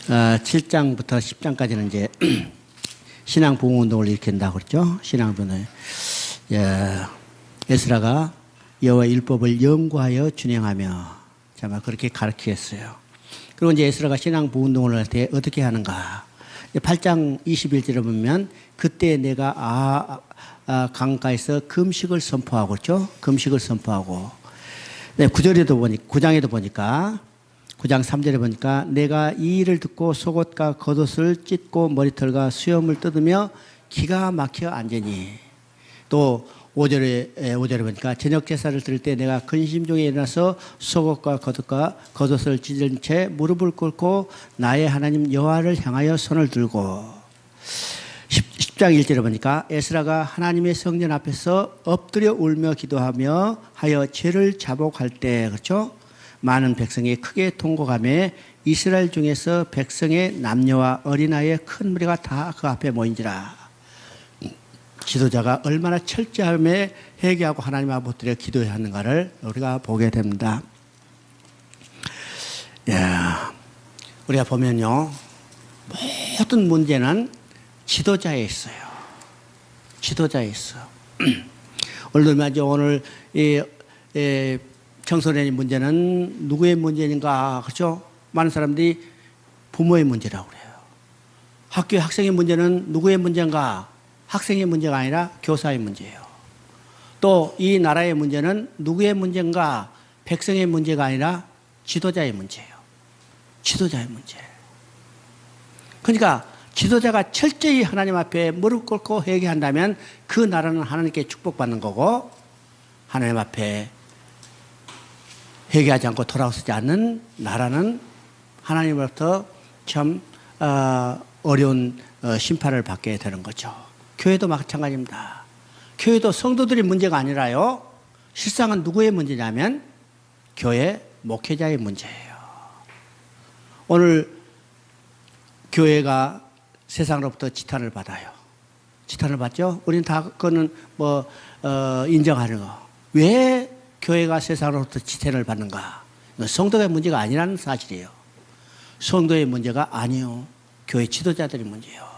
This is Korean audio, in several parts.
7장부터 10장까지는 이제 신앙 부흥 운동을 일으킨다고 그랬죠. 신앙 부흥. 에스라가 여호와의 율법을 연구하여 준행하며 정말 그렇게 가르치겠어요. 그리고 이제 에스라가 신앙 부흥 운동을 할 때 어떻게 하는가? 8장 21절에 보면 그때 내가 강가에서 금식을 선포하고 그렇죠. 금식을 선포하고. 네, 9장에도 보니까 9장 3절에 보니까 내가 이 일을 듣고 속옷과 겉옷을 찢고 머리털과 수염을 뜯으며 기가 막혀 앉으니, 또 5절에 보니까 저녁 제사를 드릴 때 내가 근심 중에 일어나서 속옷과 겉옷을 찢은 채 무릎을 꿇고 나의 하나님 여호와를 향하여 손을 들고, 10장 1절에 보니까 에스라가 하나님의 성전 앞에서 엎드려 울며 기도하며 하여 죄를 자복할 때 그렇죠. 많은 백성이 크게 통곡하며 이스라엘 중에서 백성의 남녀와 어린아이의 큰 무리가 다 그 앞에 모인지라. 지도자가 얼마나 철저하며 회개하고 하나님 앞에 엎드려 기도해야 하는가를 우리가 보게 됩니다. 우리가 보면요, 모든 문제는 지도자에 있어요. 지도자에 있어요. 오늘 청소년의 문제는 누구의 문제인가? 그렇죠? 많은 사람들이 부모의 문제라고 그래요. 학교의 학생의 문제는 누구의 문제인가? 학생의 문제가 아니라 교사의 문제예요. 또 이 나라의 문제는 누구의 문제인가? 백성의 문제가 아니라 지도자의 문제예요. 지도자의 문제. 그러니까 지도자가 철저히 하나님 앞에 무릎 꿇고 회개한다면 그 나라는 하나님께 축복받는 거고, 하나님 앞에 회개하지 않고 돌아서지 않는 나라는 하나님으로부터 참 어려운 심판을 받게 되는 거죠. 교회도 마찬가지입니다. 교회도 성도들의 문제가 아니라요, 실상은 누구의 문제냐면 교회 목회자의 문제예요. 오늘 교회가 세상으로부터 지탄을 받아요. 지탄을 받죠? 우리는 다 그거는 인정하는 거. 왜 교회가 세상으로부터 지탄을 받는가? 성도의 문제가 아니라는 사실이에요. 성도의 문제가 아니요, 교회 지도자들의 문제예요.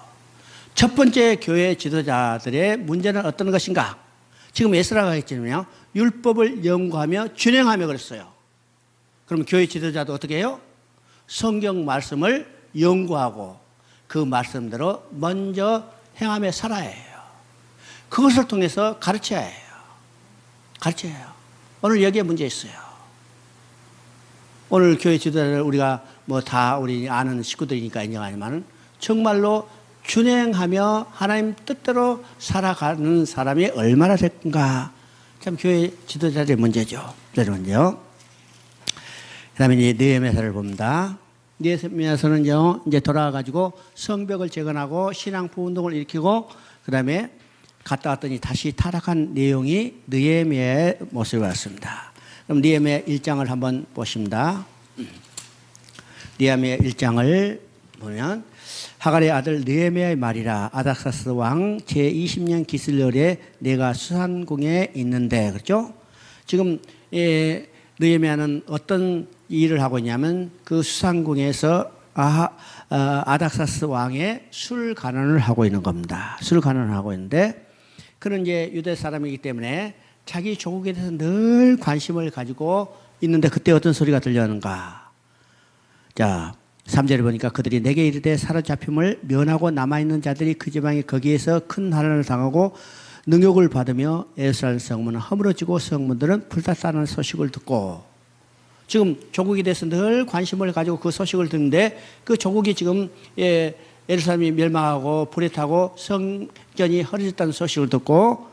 첫 번째 교회 지도자들의 문제는 어떤 것인가? 지금 에스라가 했잖아요. 율법을 연구하며 준행하며 그랬어요. 그럼 교회 지도자도 어떻게 해요? 성경 말씀을 연구하고 그 말씀대로 먼저 행하며 살아야 해요. 그것을 통해서 가르쳐야 해요. 가르쳐야 해요. 오늘 여기에 문제 있어요. 오늘 교회 지도자를 우리가 다 우리 아는 식구들이니까 인정하지만 정말로 준행하며 하나님 뜻대로 살아가는 사람이 얼마나 될까? 참 교회 지도자들의 문제죠. 문제요. 그 다음에 이제 느헤미야서를 봅니다. 느헤미야서는요, 이제 돌아와가지고 성벽을 재건하고 신앙 부운동을 일으키고, 그 다음에 갔다 왔더니 다시 타락한 내용이 느헤미야의 모습이 왔습니다. 그럼 느헤미야 1장을 한번 보십니다. 느헤미야 1장을 보면 하갈의 아들 느헤미야의 말이라. 아닥사스 왕 제20년 기슬열에 내가 수산궁에 있는데, 그렇죠? 지금 느헤미야는 어떤 일을 하고 있냐면 그 수산궁에서 아닥사스 왕의 술 간언을 하고 있는 겁니다. 술 간언을 하고 있는데, 그는 이제 유대 사람이기 때문에 자기 조국에 대해서 늘 관심을 가지고 있는데, 그때 어떤 소리가 들려오는가? 자, 3절에 보니까 그들이 내게 이르되 사로잡힘을 면하고 남아있는 자들이 그 지방에 거기에서 큰 환난을 당하고 능욕을 받으며 예루살렘 성문은 허물어지고 성문들은 불탔다는 소식을 듣고, 지금 조국에 대해서 늘 관심을 가지고 그 소식을 듣는데, 그 조국이 지금 예루살렘이 멸망하고 불에 타고 성전이 허물어졌다는 소식을 듣고,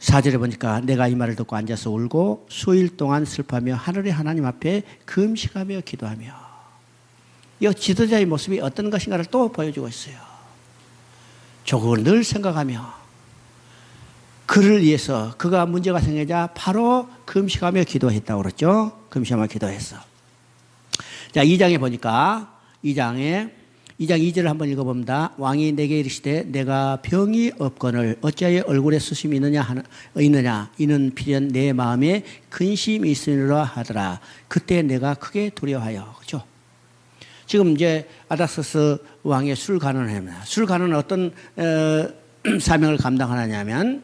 4절에 보니까 내가 이 말을 듣고 앉아서 울고 수일 동안 슬퍼하며 하늘의 하나님 앞에 금식하며 기도하며. 이 지도자의 모습이 어떤 것인가를 또 보여주고 있어요. 조국을 늘 생각하며 그를 위해서, 그가 문제가 생기자 바로 금식하며 기도했다고 그랬죠. 금식하며 기도했어. 자, 2장에 보니까 2장 2절을 한번 읽어봅니다. 왕이 내게 이르시되 내가 병이 없거늘 어찌하여 얼굴에 수심이 있느냐 이는 필연 내 마음에 근심이 있으리라 하더라. 그때 내가 크게 두려워하여. 그렇죠? 지금 이제 아닥사스 왕의 술관원입니다. 술관원은 어떤 사명을 감당하느냐면,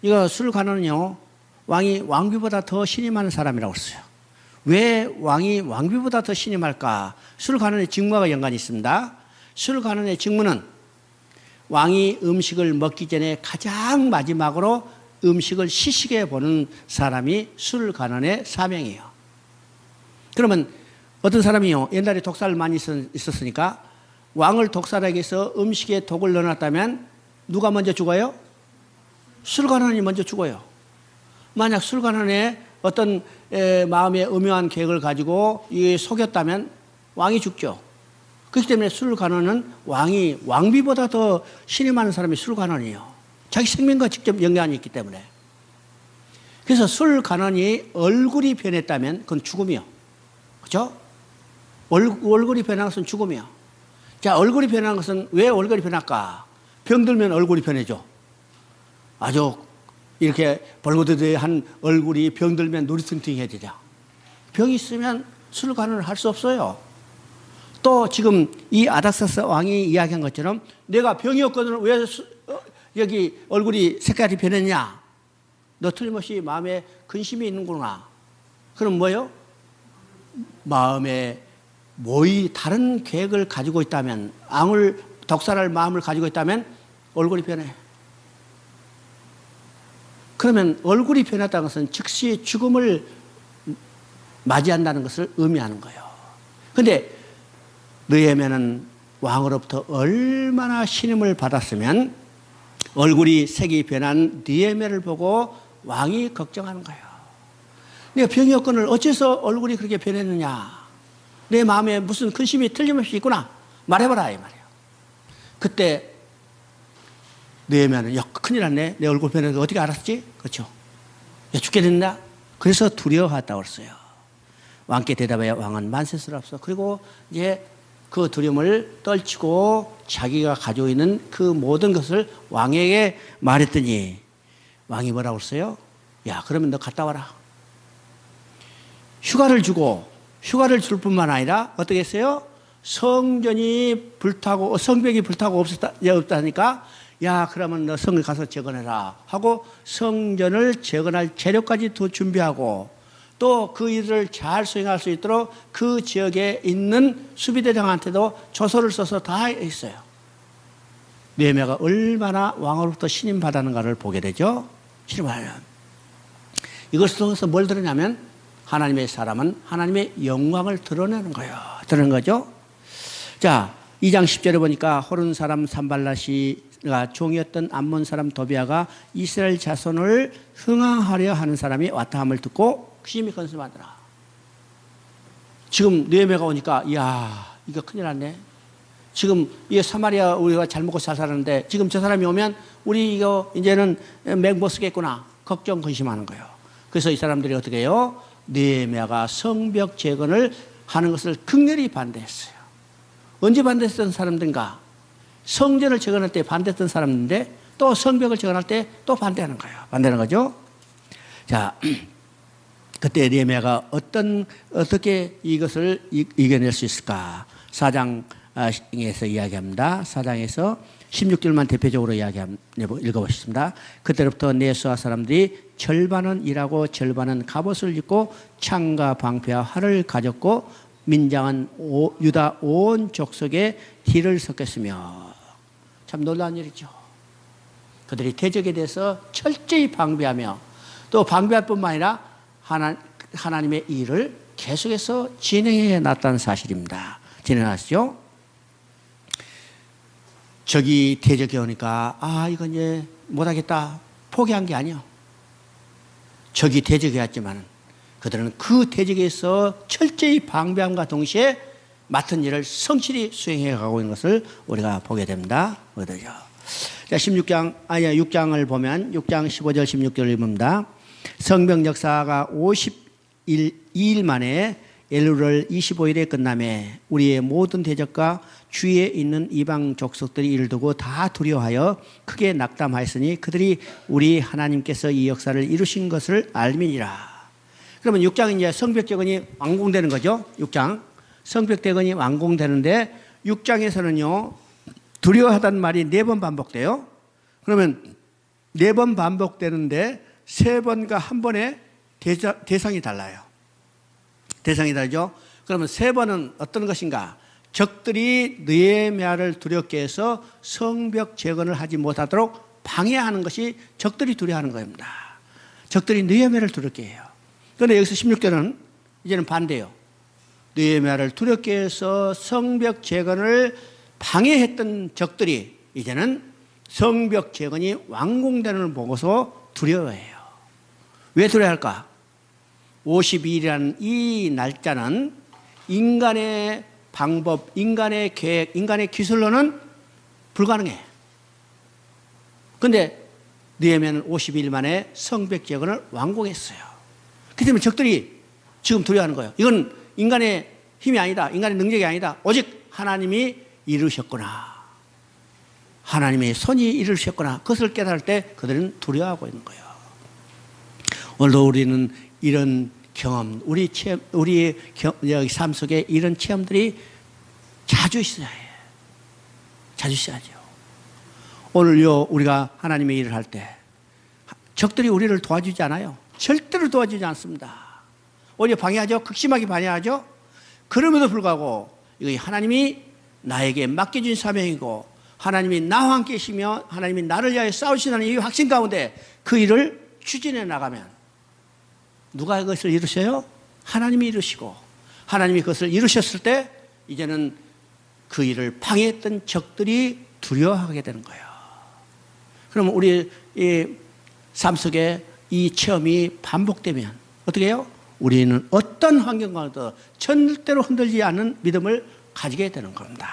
이거 술관원은요, 왕이 왕비보다 더 신임하는 사람이라고 했어요. 왜 왕이 왕비보다 더 신임할까? 술관원의 직무와 연관이 있습니다. 술관원의 직무는 왕이 음식을 먹기 전에 가장 마지막으로 음식을 시식해 보는 사람이 술관원의 사명이에요. 그러면 어떤 사람이요, 옛날에 독사를 많이 있었으니까 왕을 독살하기 위해서 음식에 독을 넣어놨다면 누가 먼저 죽어요? 술관원이 먼저 죽어요. 만약 술관원의 어떤 마음의 음흉한 계획을 가지고 속였다면 왕이 죽죠. 그렇기 때문에 술관원은 왕비보다 더 신임하는 사람이 술관원이에요. 자기 생명과 직접 연관이 있기 때문에. 그래서 술관원이 얼굴이 변했다면 그건 죽음이요. 그렇죠? 얼굴이 변한 것은 죽음이요. 자, 얼굴이 변한 것은 왜 얼굴이 변할까? 병들면 얼굴이 변해져. 아주 이렇게 벌거드한 얼굴이 병들면 누리팅팅해야 되죠. 병이 있으면 술관원을 할 수 없어요. 또 지금 이 아닥사스 왕이 이야기한 것처럼 내가 병이었거든 왜 여기 얼굴이 색깔이 변했냐? 너 틀림없이 마음에 근심이 있는구나. 그럼 뭐요? 마음에 다른 계획을 가지고 있다면, 독살할 마음을 가지고 있다면 얼굴이 변해. 그러면 얼굴이 변했다는 것은 즉시 죽음을 맞이한다는 것을 의미하는 거예요. 그런데 느헤미야는 왕으로부터 얼마나 신임을 받았으면 얼굴이 색이 변한 느헤미야를 보고 왕이 걱정하는 거예요. 내가 병이었거늘 어째서 얼굴이 그렇게 변했느냐? 내 마음에 무슨 근심이 틀림없이 있구나. 말해봐라 이 말이에요. 그때 느헤미야는 큰일 났네. 내 얼굴 변해서 어떻게 알았지? 그렇죠? 죽게 됐나? 그래서 두려워했다고 했어요. 왕께 대답하여 왕은 만세스럽소. 그리고 이제 그 두려움을 떨치고 자기가 가지고 있는 그 모든 것을 왕에게 말했더니 왕이 뭐라고 했어요? 야, 그러면 너 갔다 와라. 휴가를 줄 뿐만 아니라 어떻게 했어요? 성벽이 불타고 없다니까 야, 그러면 너 성을 가서 재건해라 하고 성전을 재건할 재료까지 더 준비하고 또 그 일을 잘 수행할 수 있도록 그 지역에 있는 수비대장한테도 조서를 써서 다 했어요. 느헤미야가 얼마나 왕으로부터 신임받았는가를 보게 되죠. 신임하면 이것을 통해서 뭘 드러냐면 하나님의 사람은 하나님의 영광을 드러내는 거예요. 드러내는 거죠. 자, 2장 10절에 보니까 호른 사람 산발랏이가 종이었던 암몬 사람 도비아가 이스라엘 자손을 흥황하려 하는 사람이 왔다 함을 듣고 심히 건심하더라. 지금 느헤미야가 오니까 이야, 이거 큰일 났네. 지금 이 사마리아 우리가 잘 먹고 잘 살았는데 지금 저 사람이 오면 우리 이거 이제는 맥 못 쓰겠구나. 걱정 근심하는 거예요. 그래서 이 사람들이 어떻게 해요? 느헤미야가 성벽 재건을 하는 것을 극렬히 반대했어요. 언제 반대했던 사람들인가? 성전을 재건할 때 반대했던 사람인데 또 성벽을 재건할 때 또 반대하는 거예요. 반대하는 거죠. 자, 그때 느헤미야가 어떻게 이것을 이겨낼 수 있을까? 4장에서 이야기합니다. 4장에서 16절만 대표적으로 읽어보겠습니다. 그때부터 내수아 사람들이 절반은 일하고 절반은 갑옷을 입고 창과 방패와 활을 가졌고 민장은 유다 온 족속에 뒤를 섰겠으며. 참 놀라운 일이죠. 그들이 대적에 대해서 철저히 방비하며 또 방비할 뿐만 아니라 하나님의 일을 계속해서 진행해 놨다는 사실입니다. 진행하시죠. 적이 대적해 오니까 이건 이제 못하겠다 포기한 게 아니요. 적이 대적해 왔지만 그들은 그 대적에서 철저히 방비함과 동시에 맡은 일을 성실히 수행해 가고 있는 것을 우리가 보게 됩니다. 어디죠? 자, 6장을 보면 6장 15절 16절을 봅니다. 성벽 역사가 52일 만에 엘루를 25일에 끝나매 우리의 모든 대적과 주위에 있는 이방 족속들이 이를 두고 다 두려워하여 크게 낙담하였으니 그들이 우리 하나님께서 이 역사를 이루신 것을 알미니라. 그러면 6장 이제 성벽 재건이 완공되는 거죠. 6장. 성벽대건이 완공되는데 6장에서는요 두려워하다는 말이 4번 반복돼요. 그러면 4번 반복되는데 3번과 한 번에 대상이 달라요. 대상이 다르죠. 그러면 3번은 어떤 것인가? 적들이 느헤미야를 두렵게 해서 성벽 재건을 하지 못하도록 방해하는 것이 적들이 두려워하는 겁니다. 적들이 느헤미야를 두렵게 해요. 그런데 여기서 16절은 이제는 반대예요. 느헤미야를 두렵게 해서 성벽 재건을 방해했던 적들이 이제는 성벽 재건이 완공되는 걸 보고서 두려워해요. 왜 두려워할까? 52일이라는 이 날짜는 인간의 방법, 인간의 계획, 인간의 기술로는 불가능해. 그런데 느헤미야는 52일 만에 성벽 재건을 완공했어요. 그 때문에 적들이 지금 두려워하는 거예요. 이건 인간의 힘이 아니다. 인간의 능력이 아니다. 오직 하나님이 이루셨구나. 하나님의 손이 이루셨구나. 그것을 깨달을 때 그들은 두려워하고 있는 거예요. 오늘도 우리는 이런 경험, 우리의 삶 속에 이런 체험들이 자주 있어야 해요. 자주 있어야죠. 오늘요, 우리가 하나님의 일을 할 때 적들이 우리를 도와주지 않아요. 절대로 도와주지 않습니다. 오히려 방해하죠. 극심하게 방해하죠. 그럼에도 불구하고 이거 하나님이 나에게 맡겨준 사명이고 하나님이 나와 함께 계시며 하나님이 나를 위하여 싸우시는 이 확신 가운데 그 일을 추진해 나가면 누가 그것을 이루셔요? 하나님이 이루시고 하나님이 그것을 이루셨을 때 이제는 그 일을 방해했던 적들이 두려워하게 되는 거예요. 그러면 우리 삶 속에 이 체험이 반복되면 어떻게 해요? 우리는 어떤 환경 가운데도 절대로 흔들리지 않는 믿음을 가지게 되는 겁니다.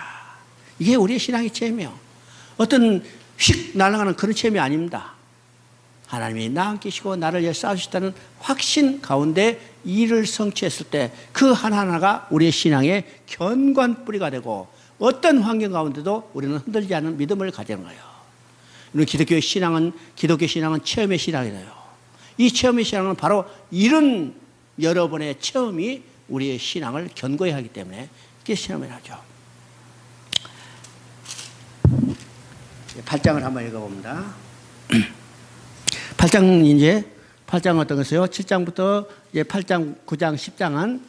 이게 우리의 신앙의 체험이에요. 어떤 휙 날아가는 그런 체험이 아닙니다. 하나님이 나와 함께 계시고 나를 위해 싸우시다는 확신 가운데 일을 성취했을 때 그 하나하나가 우리의 신앙의 견고한 뿌리가 되고 어떤 환경 가운데도 우리는 흔들리지 않는 믿음을 가지는 거예요. 기독교 신앙은 체험의 신앙이에요. 이 체험의 신앙은 바로 이런 여러분의 체험이 우리의 신앙을 견고히 하기 때문에 이렇게 체험을 하죠. 8장을 한번 읽어봅니다. 8장은 어떤 것이요? 7장부터 이제 8장, 9장, 10장은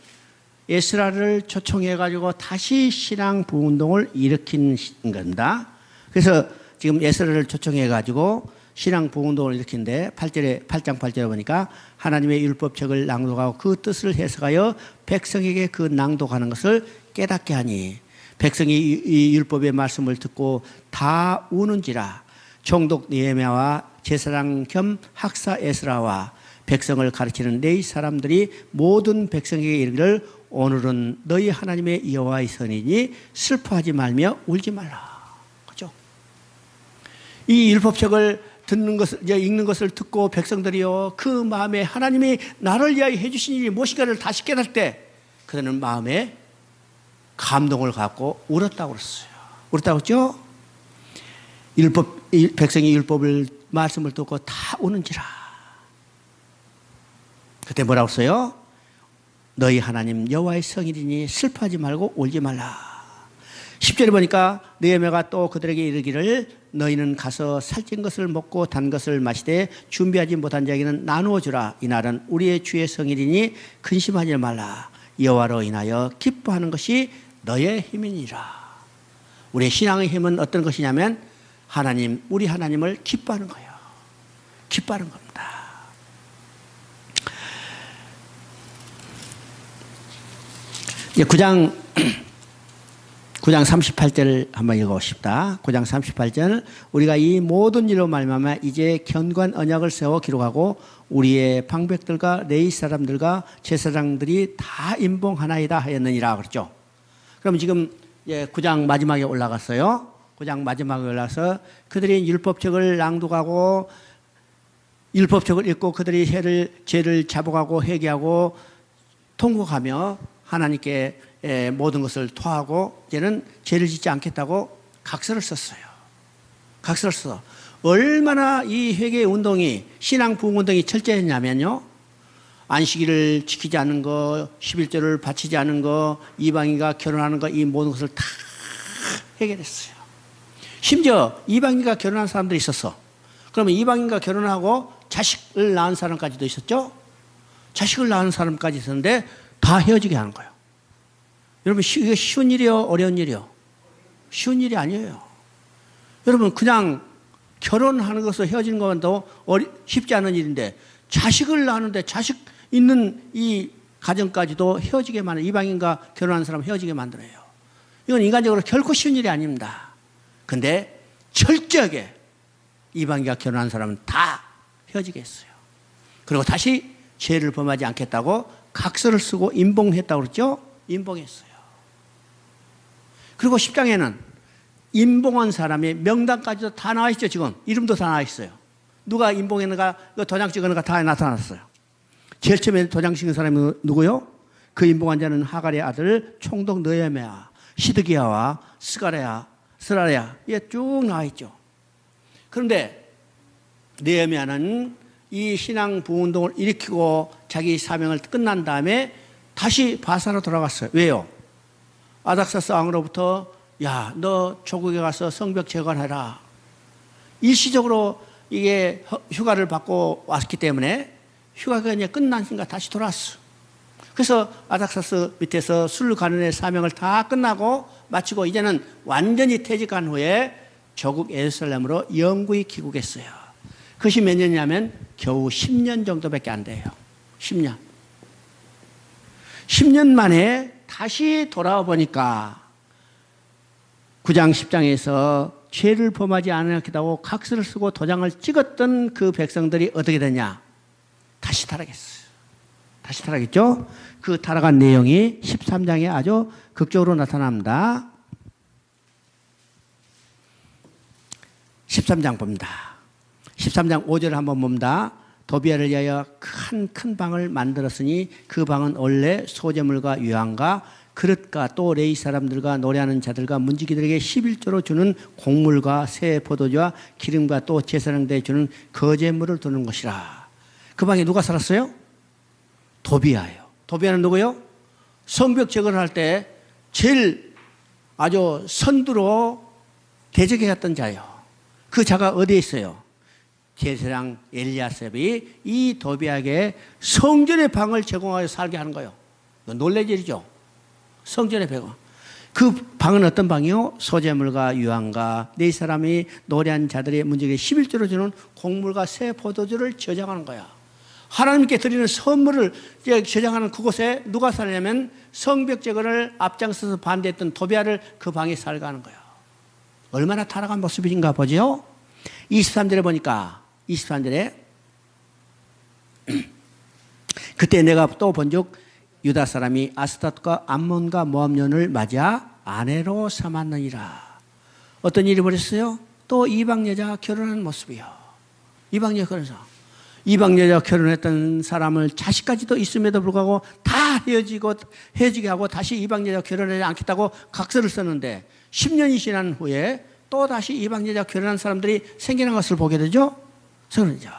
에스라를 초청해가지고 다시 신앙 부운동을 일으킨 겁니다. 그래서 지금 에스라를 초청해가지고 신앙 부운동을 일으킨데 8장 8절에 보니까 하나님의 율법책을 낭독하고 그 뜻을 해석하여 백성에게 그 낭독하는 것을 깨닫게 하니 백성이 이 율법의 말씀을 듣고 다 우는지라. 총독 느헤미야와 제사장 겸 학사 에스라와 백성을 가르치는 네 사람들이 모든 백성에게 이르기를 오늘은 너희 하나님의 여호와의 선이니 슬퍼하지 말며 울지 말라. 그죠? 이 율법책을 읽는 것을 듣고 백성들이요 그 마음에 하나님이 나를 위하여 해주신 일이 무엇인가를 다시 깨달을 때 그들은 마음에 감동을 갖고 울었다고 그랬어요. 울었다고 했죠? 백성이 율법을 말씀을 듣고 다 우는지라. 그때 뭐라고 했어요? 너희 하나님 여호와의 성일이니 슬퍼하지 말고 울지 말라. 10절에 보니까 느헤미야가 또 그들에게 이르기를 너희는 가서 살찐 것을 먹고 단 것을 마시되 준비하지 못한 자에게는 나누어 주라. 이날은 우리의 주의 성일이니 근심하지 말라. 여호와로 인하여 기뻐하는 것이 너의 힘이니라. 우리의 신앙의 힘은 어떤 것이냐면 하나님, 우리 하나님을 기뻐하는 거예요. 기뻐하는 겁니다. 이제 9장 38절을 한번 읽어보고 싶다. 9장 38절 우리가 이 모든 일로 말미암아 이제 견고한 언약을 세워 기록하고 우리의 방백들과 레위 사람들과 제사장들이 다 임봉하나이다 하였느니라 그랬죠. 그럼 지금 9장 마지막에 올라갔어요. 9장 마지막에 올라서 그들이 율법책을 낭독하고 율법책을 읽고 그들이 죄를 자복하고 회개하고 통곡하며 하나님께 모든 것을 토하고 이제는 죄를 짓지 않겠다고 각서를 썼어요. 각서를 써서 얼마나 이 회개 운동이 신앙 부흥 운동이 철저했냐면요. 안식일을 지키지 않는 거, 11조를 바치지 않는 거, 이방인과 결혼하는 거, 이 모든 것을 다 해결했어요. 심지어 이방인과 결혼한 사람들이 있었어. 그러면 이방인과 결혼하고 자식을 낳은 사람까지도 있었죠. 자식을 낳은 사람까지 있었는데 다 헤어지게 하는 거예요. 여러분, 이게 쉬운 일이요? 어려운 일이요? 쉬운 일이 아니에요. 여러분, 그냥 결혼하는 것으로 헤어지는 것만도 쉽지 않은 일인데, 자식을 낳는데 자식 있는 이 가정까지도 헤어지게 만들어요. 이방인과 결혼하는 사람 헤어지게 만들어요. 이건 인간적으로 결코 쉬운 일이 아닙니다. 근데 철저하게 이방인과 결혼한 사람은 다 헤어지게 했어요. 그리고 다시 죄를 범하지 않겠다고 각서를 쓰고 임봉했다고 그랬죠? 임봉했어요. 그리고 10장에는 임봉한 사람의 명단까지도 다 나와 있죠. 지금 이름도 다 나와 있어요. 누가 임봉했는가, 도장 찍었는가 다 나타났어요. 제일 처음에 도장 찍은 사람이 누구요? 그 임봉한 자는 하갈의 아들 총독 느헤미야, 시드기야와 스라랴, 이게 쭉 나와 있죠. 그런데 느헤미야는 이 신앙 부운동을 일으키고 자기 사명을 끝난 다음에 다시 바사로 돌아갔어요. 왜요? 아닥사스 왕으로부터 야, 너 조국에 가서 성벽 재건해라. 일시적으로 이게 휴가를 받고 왔기 때문에 휴가가 이제 끝나니까 다시 돌아왔어. 그래서 아닥사스 밑에서 술 가는의 사명을 다 끝나고 마치고 이제는 완전히 퇴직한 후에 조국 예루살렘으로 영구히 귀국했어요. 그것이 몇 년이냐면 겨우 10년 정도밖에 안 돼요. 10년. 10년 만에 다시 돌아와 보니까 9장 10장에서 죄를 범하지 않았다고 각서를 쓰고 도장을 찍었던 그 백성들이 어떻게 되냐? 다시 타락했어요. 다시 타락했죠? 그 타락한 내용이 13장에 아주 극적으로 나타납니다. 13장 봅니다. 13장 5절을 한번 봅니다. 도비아를 위하여 큰 방을 만들었으니 그 방은 원래 소재물과 유황과 그릇과 또 레위 사람들과 노래하는 자들과 문지기들에게 11조로 주는 곡물과 새 포도주와 기름과 또 제사장들에 주는 거제물을 두는 것이라. 그 방에 누가 살았어요? 도비아예요. 도비아는 누구요? 성벽 재건할 때 제일 아주 선두로 대적해왔던 자예요. 그 자가 어디에 있어요? 제사장 엘리야셉이 이 도비아에게 성전의 방을 제공하여 살게 하는 거예요. 놀랄 일이죠. 성전의 방. 그 방은 어떤 방이요? 소재물과 유황과 네 사람이 노래한 자들의 문제에 11조로 주는 곡물과 새 포도주를 저장하는 거야. 하나님께 드리는 선물을 저장하는 그곳에 누가 살냐면 성벽 재건을 앞장서서 반대했던 도비아를 그 방에 살게 하는 거야. 얼마나 타락한 모습인가 보죠? 23절에 보니까 23절에 그때 내가 또 본즉 유다 사람이 아스tat과 암몬과 모압년을 맞아 아내로 삼았느니라. 어떤 일이 벌였어요? 또 이방 여자 결혼하는 모습이요. 이방 여자 결혼해서 이방 여자 결혼했던 사람을 자식까지도 있음에도 불구하고 다 헤어지게 하고 다시 이방 여자 결혼하지 않겠다고 각서를 썼는데 10년이 지난 후에 또 다시 이방 여자 결혼한 사람들이 생기는 것을 보게 되죠. 그러죠.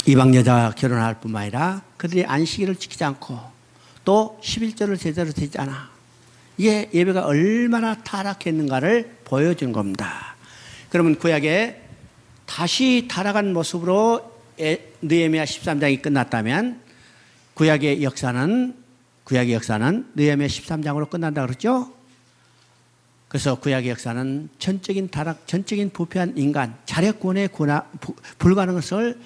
이방 여자 결혼할 뿐만 아니라 그들이 안식일을 지키지 않고 또 11조를 제대로 드리지 않아. 이게 예배가 얼마나 타락했는가를 보여준 겁니다. 그러면 구약에 다시 타락한 모습으로 느헤미야 13장이 끝났다면 구약의 역사는 느헤미야 13장으로 끝난다 그랬죠? 그래서 구약의 역사는 전적인 타락, 전적인 부패한 인간, 자력군에 불과한 것을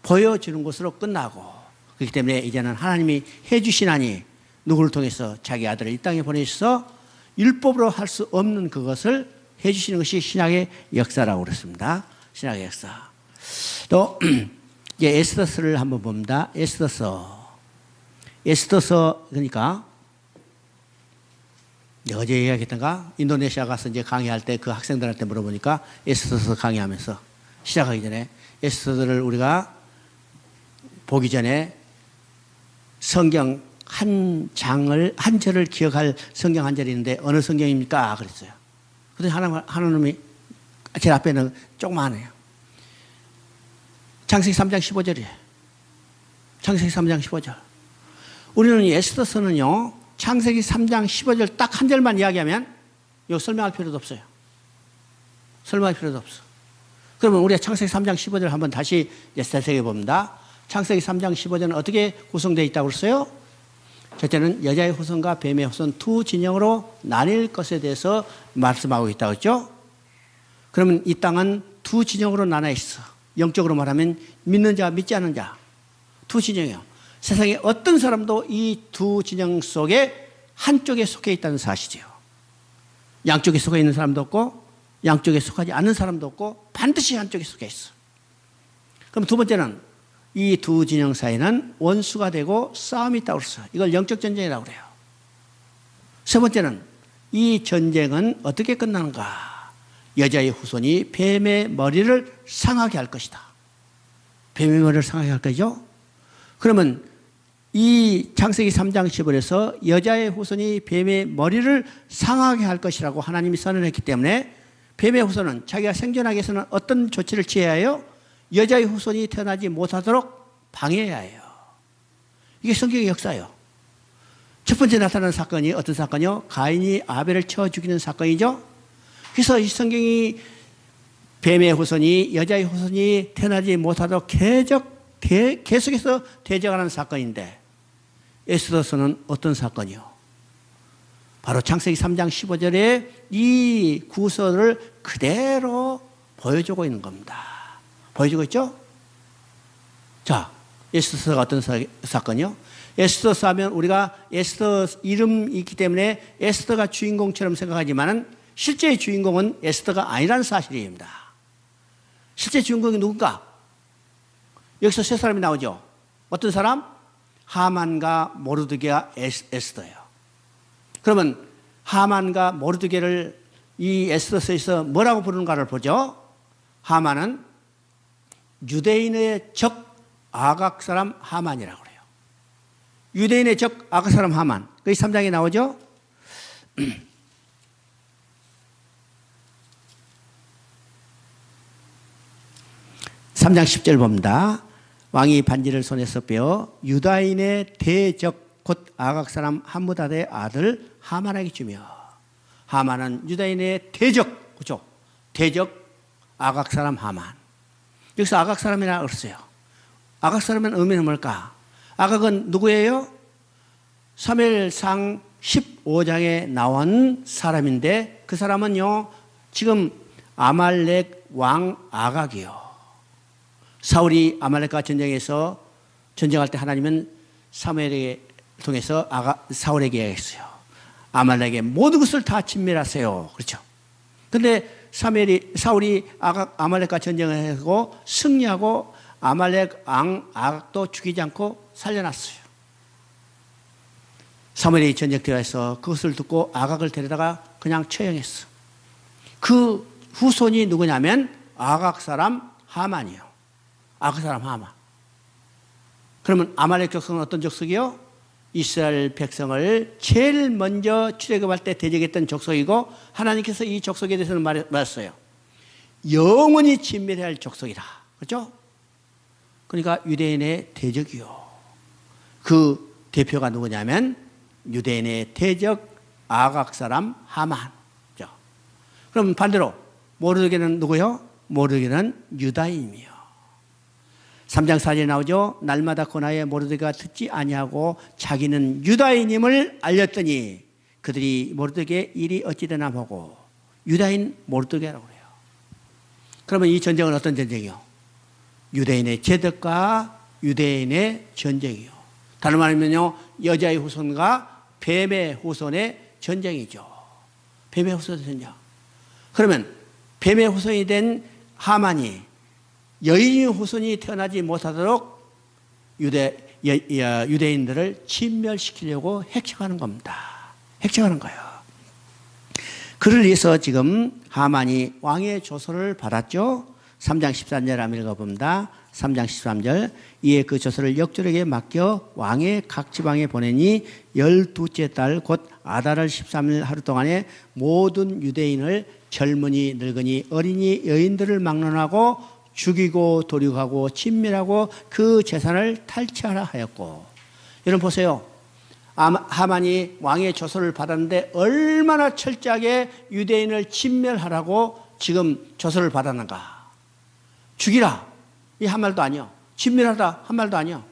보여주는 것으로 끝나고, 그렇기 때문에 이제는 하나님이 해주시나니 누구를 통해서 자기 아들을 이 땅에 보내셔서 율법으로 할 수 없는 그것을 해주시는 것이 신약의 역사라고 그랬습니다. 신약의 역사. 또 이제 에스더서를 한번 봅니다. 에스더서 그러니까 어제 얘기했던가 인도네시아 가서 이제 강의할 때 그 학생들한테 물어보니까 에스더서 강의하면서 시작하기 전에 에스더를 우리가 보기 전에 성경 한 절을 기억할 성경 한 절이 있는데 어느 성경입니까? 그랬어요. 그래서 하나님이 제 앞에는 조그마하네요. 창세기 3장 15절이에요. 창세기 3장 15절. 우리는 에스더서는요, 창세기 3장 15절 딱 한 절만 이야기하면 이거 설명할 필요도 없어요. 설명할 필요도 없어. 그러면 우리가 창세기 3장 15절 한번 다시 살펴 봅니다. 창세기 3장 15절은 어떻게 구성되어 있다고 그랬어요? 첫째는 여자의 후손과 뱀의 후손 두 진영으로 나뉠 것에 대해서 말씀하고 있다고 했죠. 그러면 이 땅은 두 진영으로 나눠 있어. 영적으로 말하면 믿는 자, 믿지 않는 자. 두 진영이요. 세상에 어떤 사람도 이 두 진영 속에 한쪽에 속해 있다는 사실이죠. 양쪽에 속해 있는 사람도 없고 양쪽에 속하지 않는 사람도 없고 반드시 한쪽에 속해 있어. 그럼 두 번째는 이 두 진영 사이는 원수가 되고 싸움이 있다고 그랬어요. 이걸 영적 전쟁이라고 그래요. 세 번째는 이 전쟁은 어떻게 끝나는가? 여자의 후손이 뱀의 머리를 상하게 할 것이다. 뱀의 머리를 상하게 할 거죠. 그러면 이 창세기 3장 15절에서 여자의 후손이 뱀의 머리를 상하게 할 것이라고 하나님이 선언했기 때문에 뱀의 후손은 자기가 생존하기 위해서는 어떤 조치를 취해야 해요? 여자의 후손이 태어나지 못하도록 방해해야 해요. 이게 성경의 역사예요. 첫 번째 나타나는 사건이 어떤 사건이요? 가인이 아벨을 쳐 죽이는 사건이죠. 그래서 이 성경이 뱀의 후손이 여자의 후손이 태어나지 못하도록 계속해서 대적하는 사건인데 에스더서는 어떤 사건이요? 바로 창세기 3장 15절에 이 구설을 그대로 보여주고 있는 겁니다. 보여주고 있죠? 자, 에스더서가 어떤 사건이요? 에스더서 하면 우리가 에스더 이름이 있기 때문에 에스더가 주인공처럼 생각하지만 실제의 주인공은 에스더가 아니라는 사실입니다. 실제 주인공이 누군가? 여기서 세 사람이 나오죠. 어떤 사람? 하만과 모르드게가 에스더예요. 그러면 하만과 모르드게를 이 에스더서에서 뭐라고 부르는가를 보죠. 하만은 유대인의 적 아각 사람 하만이라고 그래요. 유대인의 적 아각 사람 하만. 그 3장에 나오죠. 3장 10절 봅니다. 왕이 반지를 손에서 빼어 유다인의 대적 곧 아각 사람 함므다의 아들 하만에게 주며, 하만은 유다인의 대적, 그죠? 대적 아각 사람 하만. 여기서 아각 사람이라고 그랬어요. 아각 사람은 의미는 뭘까? 아각은 누구예요? 사무엘상 15장에 나온 사람인데 그 사람은요 지금 아말렉 왕 아각이요. 사울이 아말렉과 전쟁에서 전쟁할 때 하나님은 사무엘에게 통해서 사울에게 얘기했어요. 아말렉의 모든 것을 다 진멸하세요. 그렇죠. 근데 사울이 아말렉과 전쟁을 하고 승리하고 아말렉 왕 아각도 죽이지 않고 살려놨어요. 사무엘이 전쟁터에서 그것을 듣고 아각을 데려다가 그냥 처형했어. 그 후손이 누구냐면 아각 사람 하만이요. 아각 사람 하만. 그러면 아말렉 족속은 어떤 족속이요? 이스라엘 백성을 제일 먼저 출애굽할 때 대적했던 족속이고 하나님께서 이 족속에 대해서는 말했어요. 영원히 진멸해야 할 족속이다. 그렇죠? 그러니까 유대인의 대적이요. 그 대표가 누구냐면 유대인의 대적 아각 사람 하만. 그럼 반대로 모르드게는 누구요? 모르드게는 유다인이요. 3장 4절에 나오죠. 날마다 고나의 모르드게가 듣지 아니하고 자기는 유다인임을 알렸더니 그들이 모르드게 일이 어찌되나 보고 유다인 모르드게라고 해요. 그러면 이 전쟁은 어떤 전쟁이요? 유대인의 제덕과 유대인의 전쟁이요. 다른 말하면요, 여자의 후손과 뱀의 후손의 전쟁이죠. 뱀의 후손의 전쟁. 그러면 뱀의 후손이 된 하만이 여인의 후손이 태어나지 못하도록 유대인들을 진멸시키려고 핵척하는 겁니다. 핵척하는 거예요. 그를 위해서 지금 하만이 왕의 조서를 받았죠. 3장 13절 한번 읽어봅니다. 3장 13절. 이에 그 조서를 역졸에게 맡겨 왕의 각 지방에 보내니 12째 달 곧 아달월 13일 하루 동안에 모든 유대인을 젊은이 늙은이 어린이 여인들을 막론하고 죽이고 도륙하고 진멸하고 그 재산을 탈취하라 하였고. 여러분 보세요. 하만이 왕의 조서를 받았는데 얼마나 철저하게 유대인을 진멸하라고 지금 조서를 받았는가. 죽이라 이 한 말도 아니요. 진멸하라 한 말도 아니요.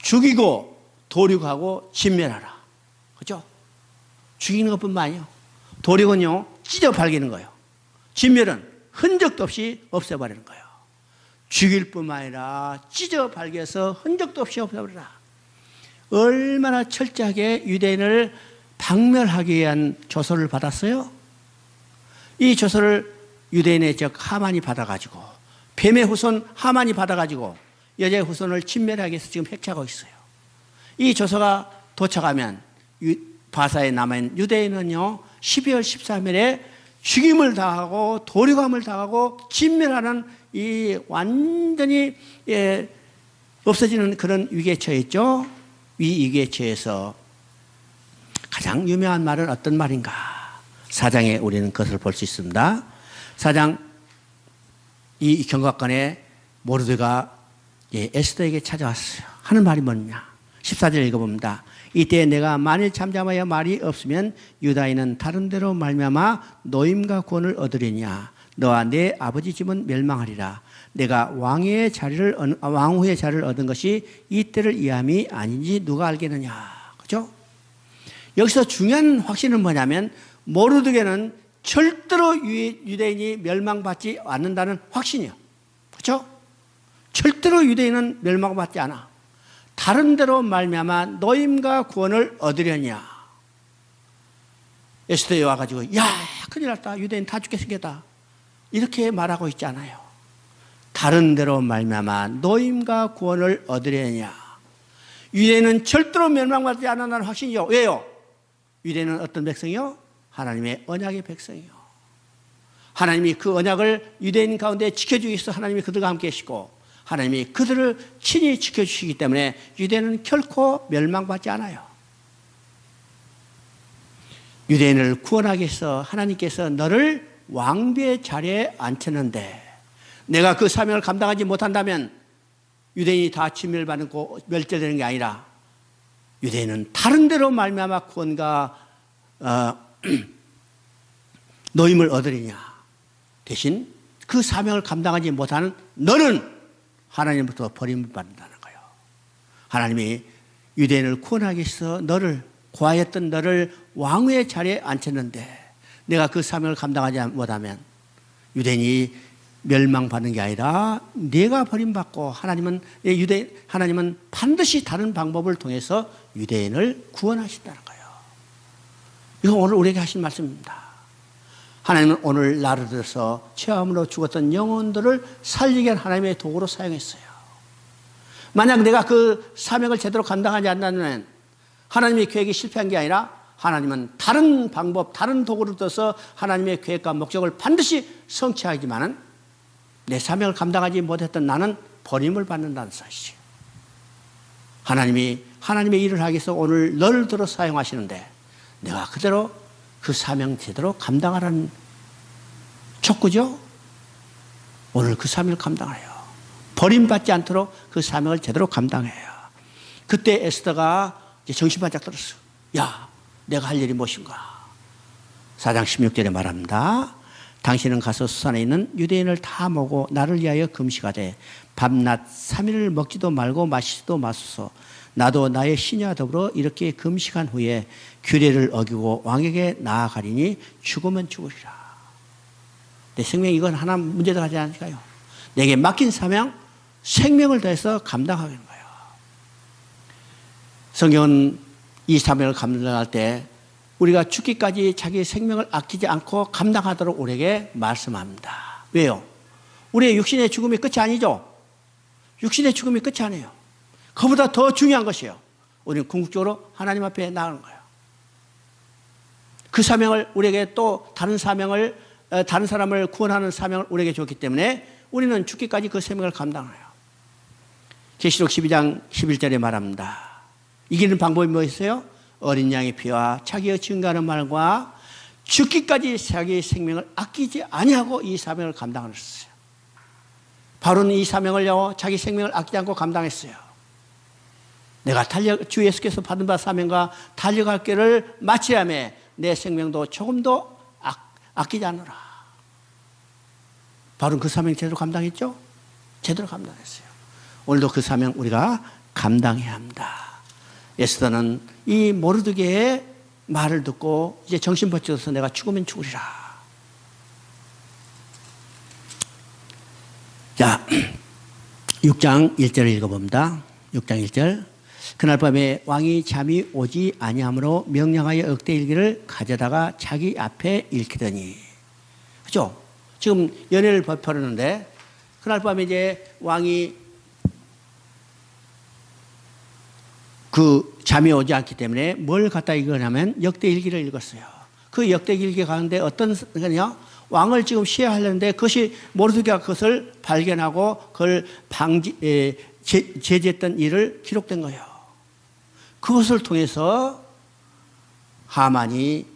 죽이고 도륙하고 진멸하라. 그렇죠? 죽이는 것뿐만 아니요. 도륙은요 찢어 발기는 거예요. 진멸은 흔적도 없이 없애버리는 거예요. 죽일 뿐만 아니라 찢어 발기해서 흔적도 없이 없애버리라. 얼마나 철저하게 유대인을 박멸하기 위한 조서를 받았어요? 이 조서를 유대인의 적 하만이 받아가지고 뱀의 후손 하만이 받아가지고 여자의 후손을 진멸하기 위해서 지금 해체하고 있어요. 이 조서가 도착하면 바사에 남아있는 유대인은요 12월 13일에 죽임을 당하고 도륙함을 당하고 진멸하는 이 완전히 없어지는 그런 위기에 처했죠. 이 위기에 처해서 가장 유명한 말은 어떤 말인가? 4장에 우리는 그것을 볼 수 있습니다. 4장 이 경각관에 모르드가 에스더에게 찾아왔어요. 하는 말이 뭐냐? 14절 읽어봅니다. 이때 내가 만일 잠잠하여 말이 없으면 유다인은 다른 데로 말미암아 노임과 구원을 얻으리냐. 너와 내 아버지 집은 멸망하리라. 내가 왕후의 자리를 얻은 것이 이때를 이함이 아닌지 누가 알겠느냐. 그렇죠? 여기서 중요한 확신은 뭐냐면 모르드게는 절대로 유대인이 멸망받지 않는다는 확신이요. 그렇죠? 절대로 유대인은 멸망받지 않아. 다른 데로 말미암아 노임과 구원을 얻으려냐. 에스더에 와가지고 야 큰일 났다. 유대인 다 죽게 생겼다. 이렇게 말하고 있지 않아요. 다른 데로 말미암아 노임과 구원을 얻으려냐. 유대인은 절대로 멸망받지 않는다는 확신이요. 왜요? 유대인은 어떤 백성이요? 하나님의 언약의 백성이요. 하나님이 그 언약을 유대인 가운데 지켜주기 위해서 하나님이 그들과 함께 계시고 하나님이 그들을 친히 지켜주시기 때문에 유대인은 결코 멸망받지 않아요. 유대인을 구원하기 위해서 하나님께서 너를 왕비의 자리에 앉혔는데 내가 그 사명을 감당하지 못한다면 유대인이 다 진멸받고 멸절되는 게 아니라 유대인은 다른 데로 말미암아 구원과 노임을 얻으리냐. 대신 그 사명을 감당하지 못하는 너는 하나님부터 버림을 받는다는 거예요. 하나님이 유대인을 구원하기 위해서 너를 구하였던 너를 왕의 자리에 앉혔는데 내가 그 사명을 감당하지 못하면 유대인이 멸망받는 게 아니라 내가 버림받고 하나님은 반드시 다른 방법을 통해서 유대인을 구원하신다는 거예요. 이거 오늘 우리에게 하신 말씀입니다. 하나님은 오늘 나를 들어서 체험으로 죽었던 영혼들을 살리게 한 하나님의 도구로 사용했어요. 만약 내가 그 사명을 제대로 감당하지 않는다면 하나님의 계획이 실패한 게 아니라 하나님은 다른 방법, 다른 도구를 써서 하나님의 계획과 목적을 반드시 성취하지만은 내 사명을 감당하지 못했던 나는 버림을 받는다는 사실이에요. 하나님이 하나님의 일을 하기 위해서 오늘 너를 들어 사용하시는데 내가 그대로 그 사명 제대로 감당하라는 촉구죠. 오늘 그 사명을 감당해요. 버림받지 않도록 그 사명을 제대로 감당해요. 그때 에스더가 이제 정신 바짝 들었어요. 야, 내가 할 일이 무엇인가. 4장 16절에 말합니다. 당신은 가서 수산에 있는 유대인을 다 모으고 나를 위하여 금식하되 밤낮 3일을 먹지도 말고 마시지도 마소서. 나도 나의 신녀와 더불어 이렇게 금식한 후에 규례를 어기고 왕에게 나아가리니 죽으면 죽으리라. 내 생명 이건 하나 문제가 하지 않을까요? 내게 맡긴 사명 생명을 다해서 감당하는 거예요. 성경은 이 사명을 감당할 때 우리가 죽기까지 자기 생명을 아끼지 않고 감당하도록 우리에게 말씀합니다. 왜요? 우리의 육신의 죽음이 끝이 아니죠. 육신의 죽음이 끝이 아니에요. 그보다 더 중요한 것이에요. 우리는 궁극적으로 하나님 앞에 나가는 거예요. 그 사명을 우리에게 또 다른 사명을 다른 사람을 구원하는 사명을 우리에게 줬기 때문에 우리는 죽기까지 그 생명을 감당해요. 계시록 12장 11절에 말합니다. 이기는 방법이 뭐였어요? 어린 양의 피와 자기의 증거하는 말과 죽기까지 자기의 생명을 아끼지 아니하고 이 사명을 감당했어요. 바로는 이 사명을요, 자기 생명을 아끼지 않고 감당했어요. 내가 주 예수께서 받은 바 사명과 달려갈 길을 마치야며 내 생명도 조금도 아끼지 않으라. 바로는 그 사명 제대로 감당했죠? 제대로 감당했어요. 오늘도 그 사명 우리가 감당해야 합니다. 에스더는 이 모르드게의 말을 듣고 이제 정신 버텨서 내가 죽으면 죽으리라. 자, 6장 1절을 읽어봅니다. 6장 1절. 그날 밤에 왕이 잠이 오지 아니하므로 명령하여 억대 일기를 가져다가 자기 앞에 읽히더니, 그죠? 지금 연회를 펼쳤는데 그날 밤에 이제 왕이 그 잠이 오지 않기 때문에 뭘 갖다 읽으냐면 역대일기를 읽었어요. 그 역대일기 가운데 어떤 거냐? 왕을 지금 시해하려는데 그것이 모르드게가 그것을 발견하고 그걸 제지했던 일을 기록된 거예요. 그것을 통해서 하만이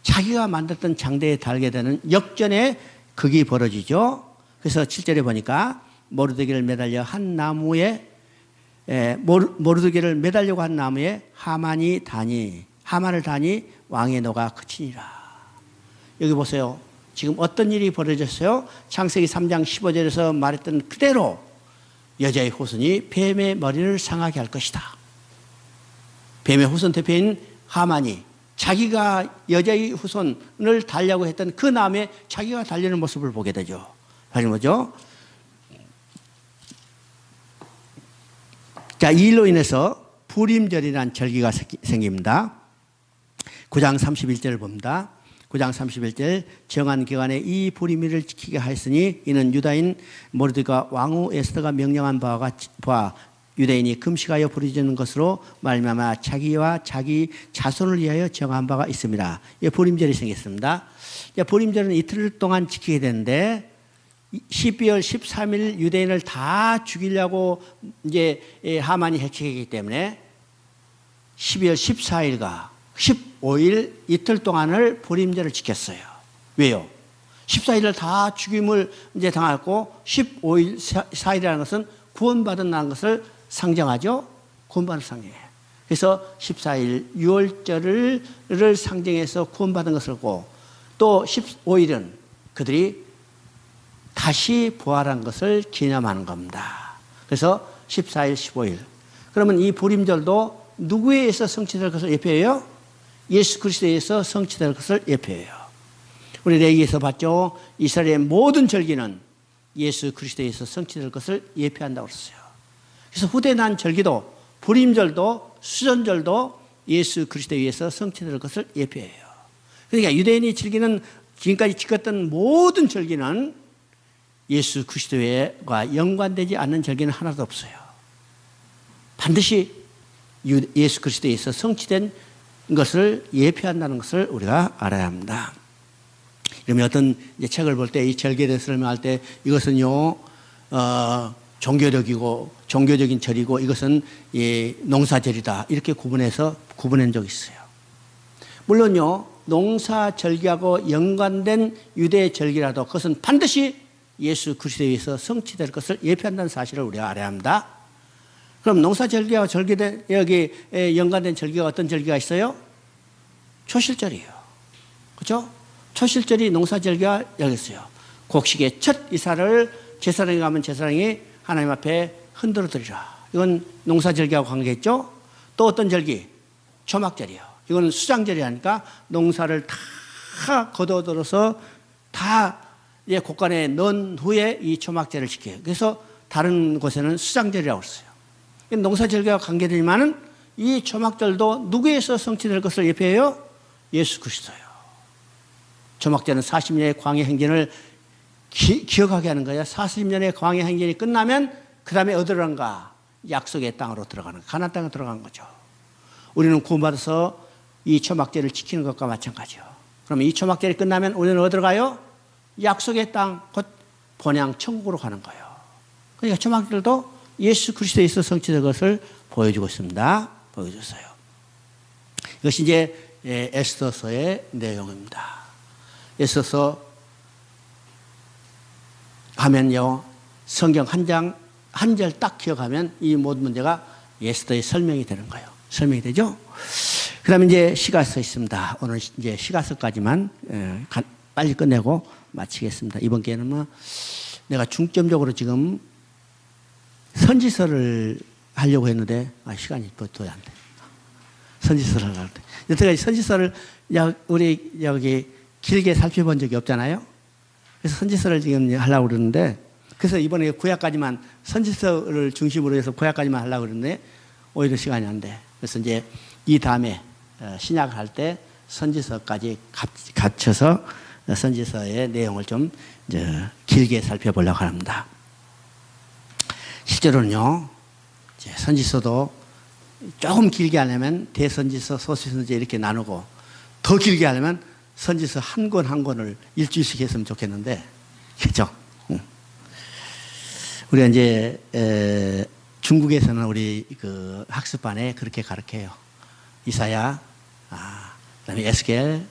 자기가 만들었던 장대에 달게 되는 역전의 극이 벌어지죠. 그래서 7절에 보니까 모르드게를 매달려 한 나무에 모르드게를 매달려고 한 나무에 하만을 다니 왕의 노가 그치니라. 여기 보세요. 지금 어떤 일이 벌어졌어요? 창세기 3장 15절에서 말했던 그대로 여자의 후손이 뱀의 머리를 상하게 할 것이다. 뱀의 후손 대표인 하만이 자기가 여자의 후손을 달려고 했던 그 나무에 자기가 달리는 모습을 보게 되죠. 바로 뭐죠? 자, 이 일로 인해서 부림절이라는 절기가 생깁니다. 9장 31절을 봅니다. 9장 31절. 정한 기간에 이 부림일을 지키게 하였으니 이는 유다인 모르드게가 왕후 에스더가 명령한 바와 유대인이 금식하여 부르짖는 것으로 말미암아 자기와 자기 자손을 위하여 정한 바가 있습니다. 부림절이 생겼습니다. 부림절은 이틀 동안 지키게 되는데 12월 13일 유대인을 다 죽이려고 이제 하만이 해치기 때문에 12월 14일과 15일 이틀 동안을 부림절을 지켰어요. 왜요? 14일을 다 죽임을 이제 당했고 15일 4일이라는 것은 구원받은 날 것을 상정하죠. 구원받은 상정이에요. 그래서 14일 6월절을 상정해서 구원받은 것을 하고 또 15일은 그들이 다시 부활한 것을 기념하는 겁니다. 그래서 14일, 15일. 그러면 이 부림절도 누구에 의해서 성취될 것을 예표해요? 예수 그리스도에 의해서 성취될 것을 예표해요. 우리 레위기에서 봤죠? 이스라엘의 모든 절기는 예수 그리스도에 의해서 성취될 것을 예표한다고 했어요. 그래서 후대 난 절기도 부림절도 수전절도 예수 그리스도에 의해서 성취될 것을 예표해요. 그러니까 유대인이 즐기는 지금까지 지켰던 모든 절기는 예수 그리스도와 연관되지 않는 절기는 하나도 없어요. 반드시 예수 그리스도에 의해서 성취된 것을 예표한다는 것을 우리가 알아야 합니다. 그러면 어떤 책을 볼 때 이 절기에 대해서 설명할 때 이것은요 종교적인 절이고 이것은 농사절이다 이렇게 구분한 적이 있어요. 물론요 농사절기하고 연관된 유대 절기라도 그것은 반드시 예수 그리스도에 의해서 성취될 것을 예표한다는 사실을 우리가 알아야 합니다. 그럼 농사절기와 여기 연관된 절기가 어떤 절기가 있어요? 초실절이에요. 그렇죠? 초실절이 농사절기가 여기 있어요. 곡식의 첫 이사를 제사장이 가면 제사장이 하나님 앞에 흔들어 드리라. 이건 농사절기하고 관계있죠? 또 어떤 절기? 초막절이에요. 이건 수장절이라니까 농사를 다 거둬들어서 다 곡간에 넣은 후에 이 초막절을 지켜요. 그래서 다른 곳에는 수장절이라고 했어요. 농사절기와 관계되지만은 이 초막절도 누구에서 성취될 것을 예표해요? 예수 그리스도요. 초막절은 40년의 광야 행진을 기억하게 하는 거예요. 40년의 광야 행진이 끝나면 그 다음에 어디로 가는가? 약속의 땅으로 들어가는 거예요. 가나안 땅에 들어간 거죠. 우리는 구원받아서 이 초막절을 지키는 것과 마찬가지요. 그러면 이 초막절이 끝나면 우리는 어디로 가요? 약속의 땅, 곧 본향 천국으로 가는 거예요. 그러니까 초막절도 예수 그리스도에서 성취된 것을 보여주고 있습니다. 보여줬어요. 이것이 이제 에스더서의 내용입니다. 에스더서 하면요, 성경 한 절 딱 기억하면 이 모든 문제가 에스더의 설명이 되는 거예요. 설명이 되죠? 그 다음에 이제 시가서 있습니다. 오늘 이제 시가서까지만 빨리 끝내고 마치겠습니다. 이번 기회는 뭐 내가 중점적으로 지금 선지서를 하려고 했는데 시간이 도저히 안 돼. 선지서를 하려고 했는데 여태까지 선지서를 우리 여기 길게 살펴본 적이 없잖아요. 그래서 선지서를 지금 하려고 그러는데, 그래서 이번에 구약까지만, 선지서를 중심으로 해서 구약까지만 하려고 그러는데 오히려 시간이 안 돼. 그래서 이제 이 다음에 신약을 할 때 선지서까지 갖춰서 선지서의 내용을 좀 이제 길게 살펴보려고 합니다. 실제로는요, 선지서도 조금 길게 하려면 대선지서, 소수선지서 이렇게 나누고, 더 길게 하려면 선지서 한 권 한 권을 일주일씩 했으면 좋겠는데, 그죠? 우리가 이제 중국에서는 우리 그 학습반에 그렇게 가르쳐요. 이사야, 그다음에 에스겔,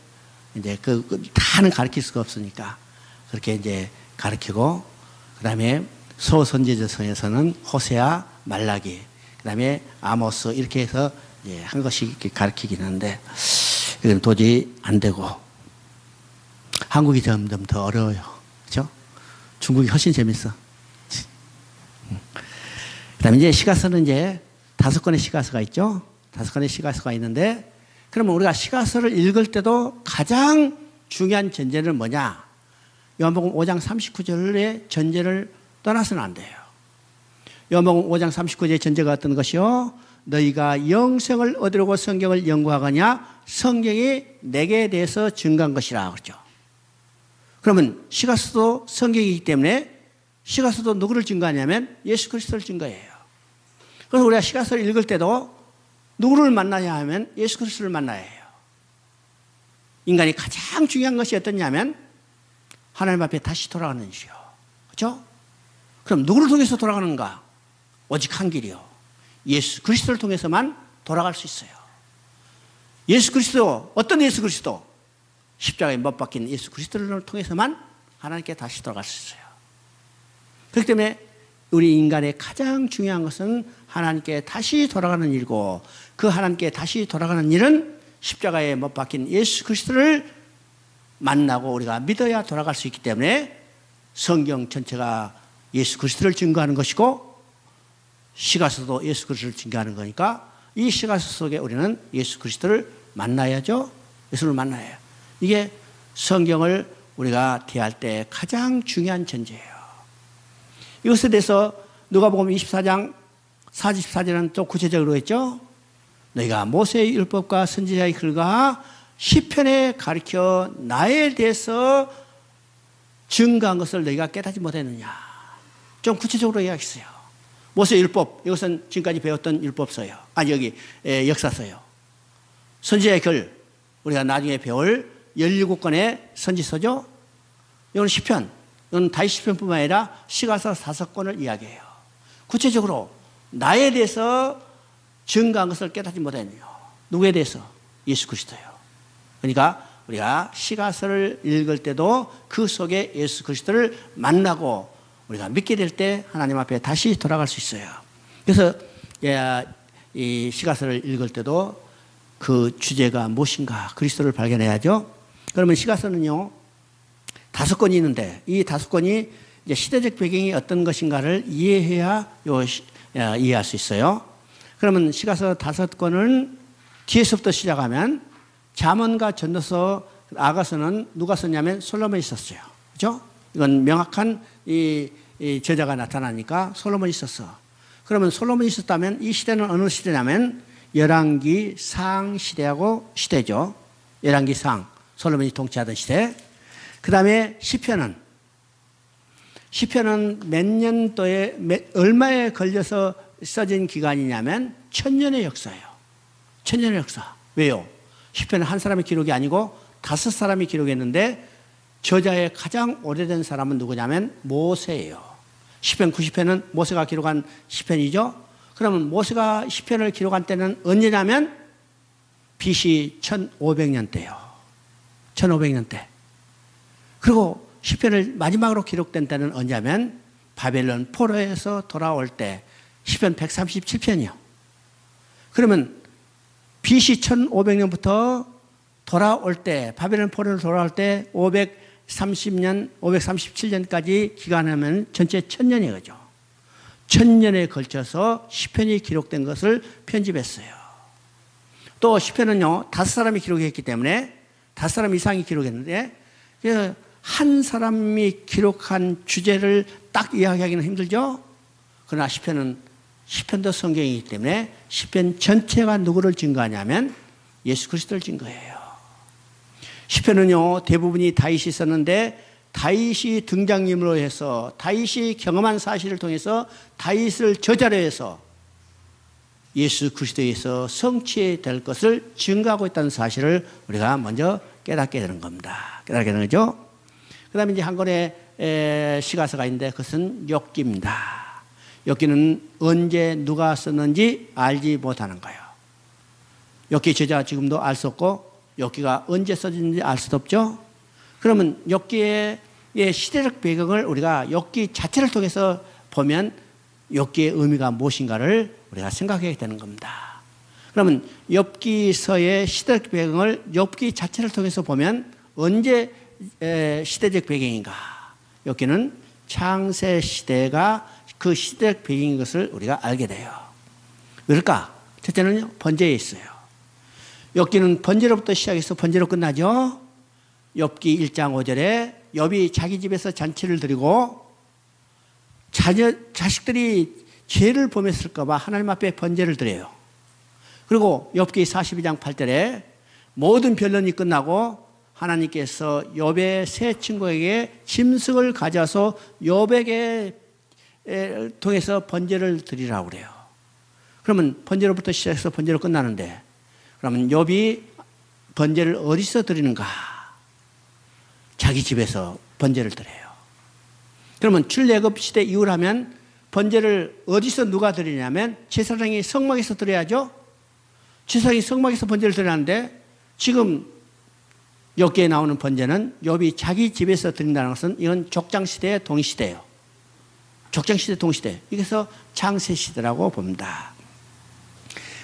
이제 다는 가르칠 수가 없으니까 그렇게 이제 가르치고, 그다음에 소선지서에서는 호세아, 말라기, 그다음에 아모스 이렇게 해서 이제 한 것씩 이렇게 가르치긴 하는데 이건 도저히 안 되고 한국이 점점 더 어려워요. 그렇죠? 중국이 훨씬 재밌어. 그다음에 이제 시가서는 이제 5권의 시가서가 있죠. 5권의 시가서가 있는데, 그러면 우리가 시가서를 읽을 때도 가장 중요한 전제는 뭐냐? 요한복음 5장 39절의 전제를 떠나서는 안 돼요. 요한복음 5장 39절의 전제가 어떤 것이요? 너희가 영생을 얻으려고 성경을 연구하거냐? 성경이 내게 대해서 증거한 것이라 그러죠. 그러면 시가서도 성경이기 때문에 시가서도 누구를 증거하냐면 예수 그리스도를 증거해요. 그래서 우리가 시가서를 읽을 때도 누구를 만나야 하면 예수 그리스도를 만나야 해요. 인간이 가장 중요한 것이 어떠냐면 하나님 앞에 다시 돌아가는 일이요. 그렇죠? 그럼 누구를 통해서 돌아가는가? 오직 한 길이요. 예수 그리스도를 통해서만 돌아갈 수 있어요. 예수 그리스도, 어떤 예수 그리스도? 십자가에 못 박힌 예수 그리스도를 통해서만 하나님께 다시 돌아갈 수 있어요. 그렇기 때문에 우리 인간의 가장 중요한 것은 하나님께 다시 돌아가는 일이고, 그 하나님께 다시 돌아가는 일은 십자가에 못 박힌 예수 그리스도를 만나고 우리가 믿어야 돌아갈 수 있기 때문에 성경 전체가 예수 그리스도를 증거하는 것이고 시가서도 예수 그리스도를 증거하는 거니까 이 시가서 속에 우리는 예수 그리스도를 만나야죠. 예수를 만나야 해요. 이게 성경을 우리가 대할 때 가장 중요한 전제예요. 이것에 대해서 누가복음 24장 44절은 또 구체적으로 했죠. 너희가 모세의 율법과 선지자의 글과 시편에 가르쳐 나에 대해서 증거한 것을 너희가 깨닫지 못했느냐. 좀 구체적으로 이야기했어요. 모세의 율법, 이것은 지금까지 배웠던 율법서예요. 여기 역사서예요. 선지자의 글, 우리가 나중에 배울 17권의 선지서죠. 이건 시편, 이건 다윗 시편뿐만 아니라 시가서 5권을 이야기해요. 구체적으로 나에 대해서 증거한 것을 깨닫지 못했느냐. 누구에 대해서? 예수 그리스도예요. 그러니까 우리가 시가서를 읽을 때도 그 속에 예수 그리스도를 만나고 우리가 믿게 될 때 하나님 앞에 다시 돌아갈 수 있어요. 그래서 이 시가서를 읽을 때도 그 주제가 무엇인가 그리스도를 발견해야죠. 그러면 시가서는요 5권이 있는데 이 5권이 이제 시대적 배경이 어떤 것인가를 이해해야 이해할 수 있어요. 그러면 시가서 5권은 뒤에서부터 시작하면 잠언과 전도서, 아가서는 누가 썼냐면 솔로몬이 썼어요. 그렇죠? 이건 명확한 이 저자가 나타나니까 솔로몬이 썼어. 그러면 솔로몬이 썼다면 이 시대는 어느 시대냐면 열왕기 상 시대죠. 열왕기 상, 솔로몬이 통치하던 시대. 그 다음에 시편은 몇 년도에 얼마에 걸려서 써진 기간이냐면 1000년의 역사예요. 1000년의 역사. 왜요? 시편은 한 사람의 기록이 아니고 5사람이 기록했는데 저자의 가장 오래된 사람은 누구냐면 모세예요. 시편 90편은 모세가 기록한 시편이죠. 그러면 모세가 시편을 기록한 때는 언제냐면 BC 1500년대요. 1500년대. 그리고 시편을 마지막으로 기록된 때는 언제냐면 바벨론 포로에서 돌아올 때 시편 137편이요. 그러면 BC 1500년부터 돌아올 때, 바벨론 포로로 돌아올 때 530년, 537년까지 기간하면 전체 1000년이 거죠. 1000년에 걸쳐서 시편이 기록된 것을 편집했어요. 또 시편은요, 5사람이 기록했기 때문에 5사람 이상이 기록했는데 한 사람이 기록한 주제를 딱 이야기하기는 힘들죠. 그러나 시편도 성경이기 때문에 시편 전체가 누구를 증거하냐면 예수 그리스도를 증거해요. 시편은요, 대부분이 다윗이 썼는데 다윗이 등장인물로 해서 다윗이 경험한 사실을 통해서 다윗을 저자로 해서 예수 그리스도에서 성취될 것을 증거하고 있다는 사실을 우리가 먼저 깨닫게 되는 겁니다. 깨닫게 되는 거죠. 그 다음에 이제 한 권의 시가서가 있는데 그것은 욥기입니다. 욥기는 언제 누가 썼는지 알지 못하는 거예요. 욥기 저자 지금도 알 수 없고 욥기가 언제 써졌는지 알 수도 없죠. 그러면 욥기의 시대적 배경을 우리가 욥기 자체를 통해서 보면 욥기의 의미가 무엇인가를 우리가 생각해야 되는 겁니다. 그러면 욥기서의 시대적 배경을 욥기 자체를 통해서 보면 언제 시대적 배경인가? 욥기는 창세 시대가 그 시대적 배경인 것을 우리가 알게 돼요. 왜일까? 첫째는 번제에 있어요. 욥기는 번제로부터 시작해서 번제로 끝나죠. 욥기 1장 5절에 욥이 자기 집에서 잔치를 드리고 자식들이 죄를 범했을까 봐 하나님 앞에 번제를 드려요. 그리고 욥기 42장 8절에 모든 변론이 끝나고 하나님께서 욥의 세 친구에게 짐승을 가져와서 욥에게 통해서 번제를 드리라고 그래요. 그러면 번제로부터 시작해서 번제로 끝나는데 그러면 욥이 번제를 어디서 드리는가? 자기 집에서 번제를 드려요. 그러면 출애굽 시대 이후라면 번제를 어디서 누가 드리냐면 제사장이 성막에서 드려야죠. 제사장이 성막에서 번제를 드리는데 지금 욥기에 나오는 번제는 욥이 자기 집에서 드린다는 것은 이건 족장시대의 동시대예요. 족장시대 동시대. 이래서 창세시대라고 봅니다.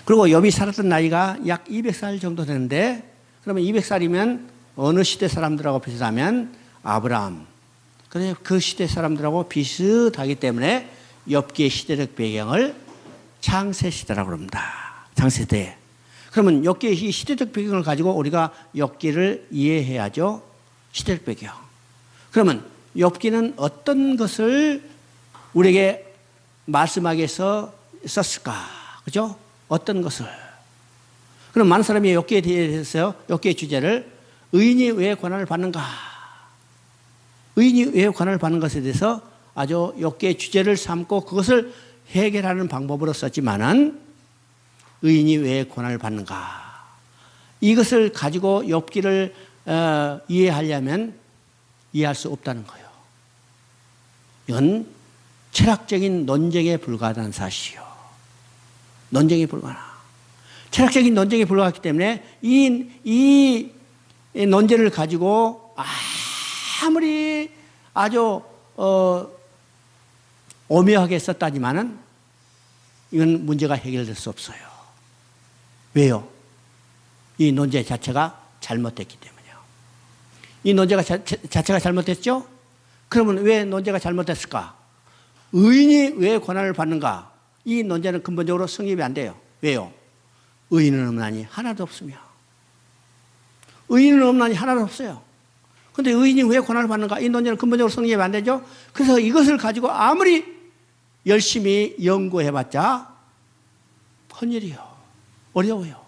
그리고 욥이 살았던 나이가 약 200살 정도 되는데 그러면 200살이면 어느 시대 사람들하고 비슷하면 아브라함. 그 시대 사람들하고 비슷하기 때문에 욥기의 시대적 배경을 창세시대라고 합니다. 창세시대. 그러면 욥기의 이 시대적 배경을 가지고 우리가 욥기를 이해해야죠. 시대적 배경. 그러면 욥기는 어떤 것을 우리에게 말씀하기 위해서 썼을까? 그죠? 어떤 것을? 그럼 많은 사람이 욥기에 대해서 욥기의 주제를 의인이 왜 고난을 받는가? 의인이 왜 고난을 받는 것에 대해서 아주 욥기의 주제를 삼고 그것을 해결하는 방법으로 썼지만은 의인이 왜 고난을 받는가? 이것을 가지고 욥기를 이해하려면 이해할 수 없다는 거예요. 이건 철학적인 논쟁에 불과하다는 사실이요. 논쟁에 불과하다. 철학적인 논쟁에 불과하기 때문에 이 논쟁을 가지고 아무리 아주 오묘하게 썼다지만은 이건 문제가 해결될 수 없어요. 왜요? 이 논제 자체가 잘못됐기 때문이요. 이 논제가 자체가 잘못됐죠? 그러면 왜 논제가 잘못됐을까? 의인이 왜 고난을 받는가? 이 논제는 근본적으로 성립이 안 돼요. 왜요? 의인은 없나니 하나도 없으며. 의인은 없나니 하나도 없어요. 그런데 의인이 왜 고난을 받는가? 이 논제는 근본적으로 성립이 안 되죠. 그래서 이것을 가지고 아무리 열심히 연구해봤자 헛일이요. 어려워요.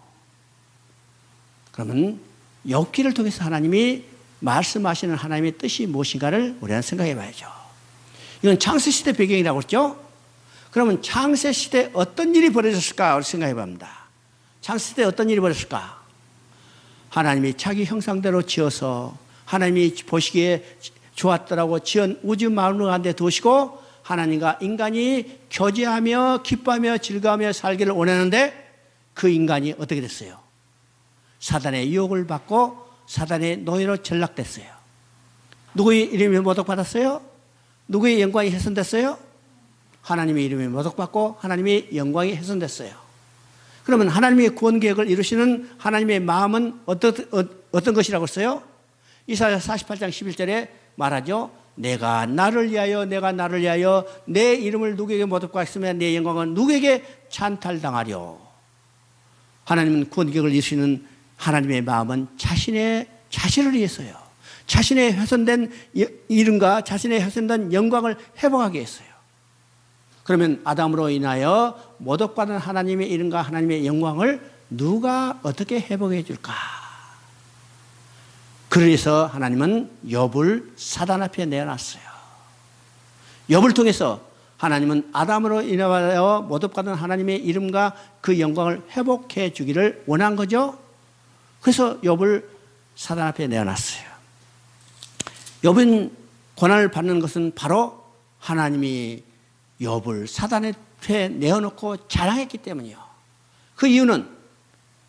그러면 욥기를 통해서 하나님이 말씀하시는 하나님의 뜻이 무엇인가를 우리는 생각해 봐야죠. 이건 창세시대 배경이라고 했죠. 그러면 창세시대 어떤 일이 벌어졌을까 생각해 봅니다. 창세시대 어떤 일이 벌어졌을까? 하나님이 자기 형상대로 지어서 하나님이 보시기에 좋았더라고 지은 우주 만물 가운데 두시고 하나님과 인간이 교제하며 기뻐하며 즐거워하며 살기를 원하는데 그 인간이 어떻게 됐어요? 사단의 유혹을 받고 사단의 노예로 전락됐어요. 누구의 이름이 모독받았어요? 누구의 영광이 훼손됐어요? 하나님의 이름이 모독받고 하나님의 영광이 훼손됐어요. 그러면 하나님의 구원 계획을 이루시는 하나님의 마음은 어떤 것이라고 했어요? 이사야 48장 11절에 말하죠. 내가 나를 위하여 내 이름을 누구에게 모독받았으면 내 영광은 누구에게 찬탈당하려. 하나님은 구원 계획을 이루시는 하나님의 마음은 자신을 위해서요. 자신의 훼손된 이름과 자신의 훼손된 영광을 회복하게 했어요. 그러면 아담으로 인하여 모독받은 하나님의 이름과 하나님의 영광을 누가 어떻게 회복해 줄까? 그래서 하나님은 욥을 사단 앞에 내어놨어요. 욥을 통해서 하나님은 아담으로 인하여 모독받은 하나님의 이름과 그 영광을 회복해 주기를 원한 거죠. 그래서 욥을 사단 앞에 내어놨어요. 욥은 고난을 받는 것은 바로 하나님이 욥을 사단 앞에 내어놓고 자랑했기 때문이요. 그 이유는